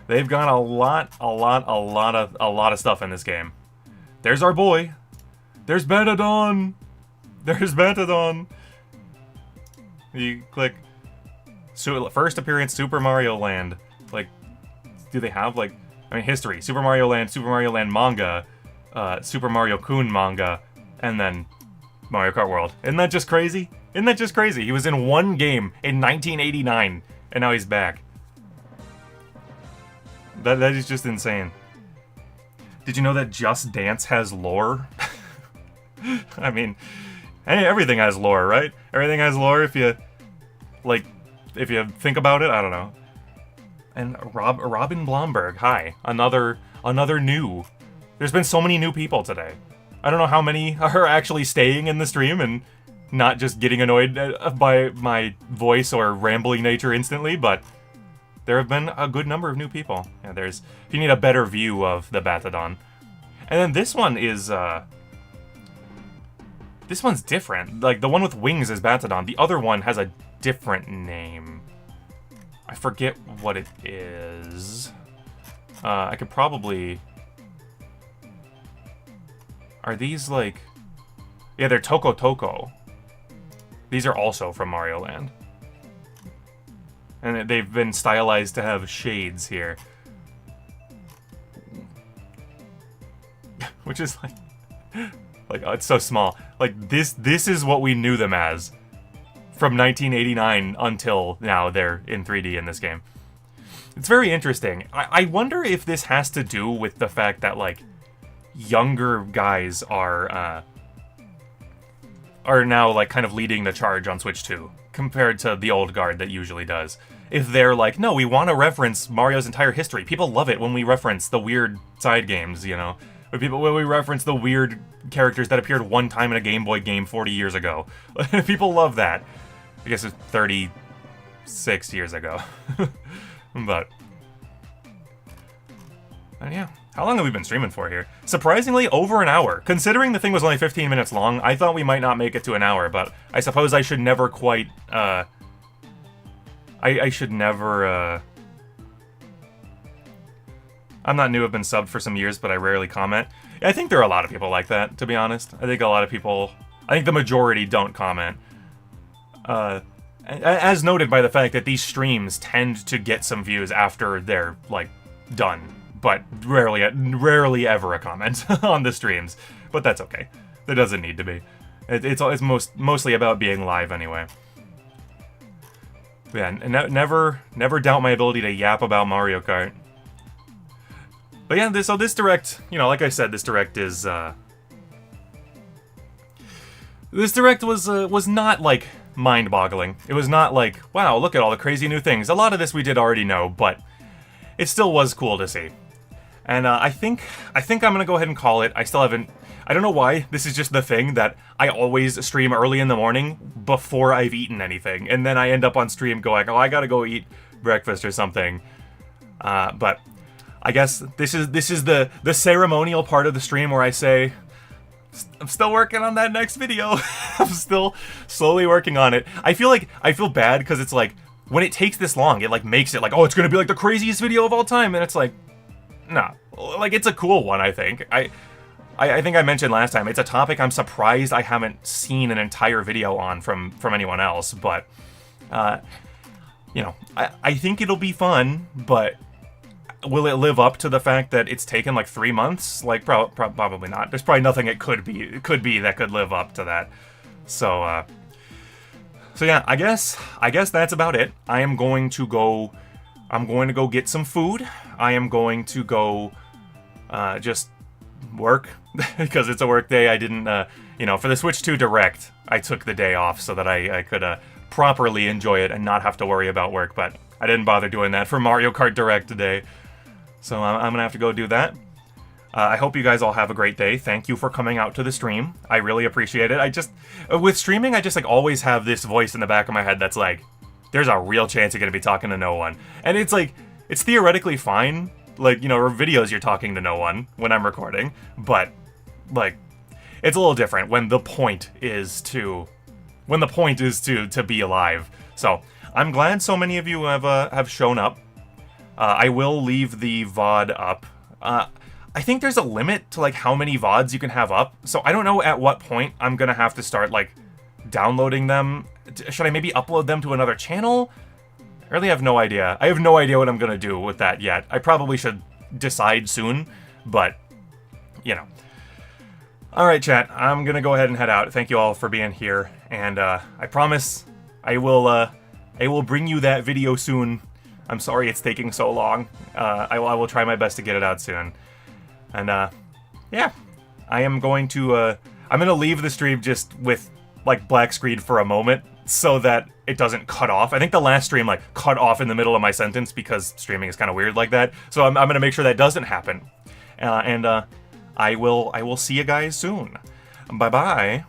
[SPEAKER 1] They've got a lot of stuff in this game. There's our boy. There's Bantadon. There's Bantadon. You click first appearance Super Mario Land. Like, do they have like, I mean, history, Super Mario Land manga, Super Mario Kun manga, and then Mario Kart World. Isn't that just crazy? Isn't that just crazy? He was in one game in 1989, and now he's back. That is just insane. Did you know that Just Dance has lore? I mean, hey, everything has lore, right? Everything has lore if you think about it. I don't know. And Robin Blomberg, hi. Another new. There's been so many new people today. I don't know how many are actually staying in the stream and not just getting annoyed by my voice or rambling nature instantly, but there have been a good number of new people. Yeah, if you need a better view of the Batadon. And then this one is, this one's different. Like, the one with wings is Batadon. The other one has a different name. I forget what it is. I could probably... Are these, like... Yeah, they're Toko Toko. These are also from Mario Land. And they've been stylized to have shades here. Which is like oh, it's so small. Like this is what we knew them as from 1989 until now. They're in 3D in this game. It's very interesting. I wonder if this has to do with the fact that like younger guys are now like kind of leading the charge on Switch 2 compared to the old guard that usually does. If they're like, no, we want to reference Mario's entire history. People love it when we reference the weird side games, you know? When we reference the weird characters that appeared one time in a Game Boy game 40 years ago. People love that. I guess it's 36 years ago. But... And yeah. How long have we been streaming for here? Surprisingly, over an hour. Considering the thing was only 15 minutes long, I thought we might not make it to an hour, but I suppose I should never quite, I should never, I'm not new, I've been subbed for some years, but I rarely comment. I think there are a lot of people like that, to be honest. I think a lot of people, I think the majority don't comment. As noted by the fact that these streams tend to get some views after they're, like, done. But rarely ever a comment on the streams. But that's okay. There doesn't need to be. It's mostly about being live anyway. Yeah, never doubt my ability to yap about Mario Kart. But yeah, so this Direct, you know, like I said, this Direct is this Direct was not like mind-boggling. It was not like, wow, look at all the crazy new things. A lot of this we did already know, but it still was cool to see. And I think I'm gonna go ahead and call it. I still haven't. I don't know why. This is just the thing that I always stream early in the morning before I've eaten anything, and then I end up on stream going, "Oh, I gotta go eat breakfast or something." But I guess this is the ceremonial part of the stream where I say, "I'm still working on that next video." I'm still slowly working on it. I feel bad because it's like when it takes this long, it like makes it like, oh, it's gonna be like the craziest video of all time, and it's like. No, like it's a cool one. I think I think I mentioned last time. It's a topic I'm surprised I haven't seen an entire video on from anyone else. But you know, I think it'll be fun. But will it live up to the fact that it's taken like 3 months? Like probably not. There's probably nothing it could be that could live up to that. So yeah, I guess that's about it. I'm going to go get some food. I am going to go just work because it's a work day. I didn't, you know, for the Switch 2 Direct, I took the day off so that I could properly enjoy it and not have to worry about work. But I didn't bother doing that for Mario Kart Direct today. So I'm gonna have to go do that. I hope you guys all have a great day. Thank you for coming out to the stream. I really appreciate it. I just, with streaming, I just like always have this voice in the back of my head that's like, there's a real chance you're gonna be talking to no one. And it's like, it's theoretically fine. Like, you know, or videos you're talking to no one when I'm recording. But, like, it's a little different when the point is to be alive. So, I'm glad so many of you have shown up. I will leave the VOD up. I think there's a limit to like how many VODs you can have up, so I don't know at what point I'm gonna have to start like downloading them. Should I maybe upload them to another channel? I really have no idea. I have no idea what I'm gonna do with that yet. I probably should decide soon, but you know. Alright chat, I'm gonna go ahead and head out. Thank you all for being here, and I promise I will bring you that video soon. I'm sorry it's taking so long. I will try my best to get it out soon. And, yeah. I am going to, I'm gonna leave the stream just with, like, black screen for a moment so that it doesn't cut off. I think the last stream, like, cut off in the middle of my sentence because streaming is kind of weird like that. So I'm gonna make sure that doesn't happen. I will see you guys soon. Bye-bye.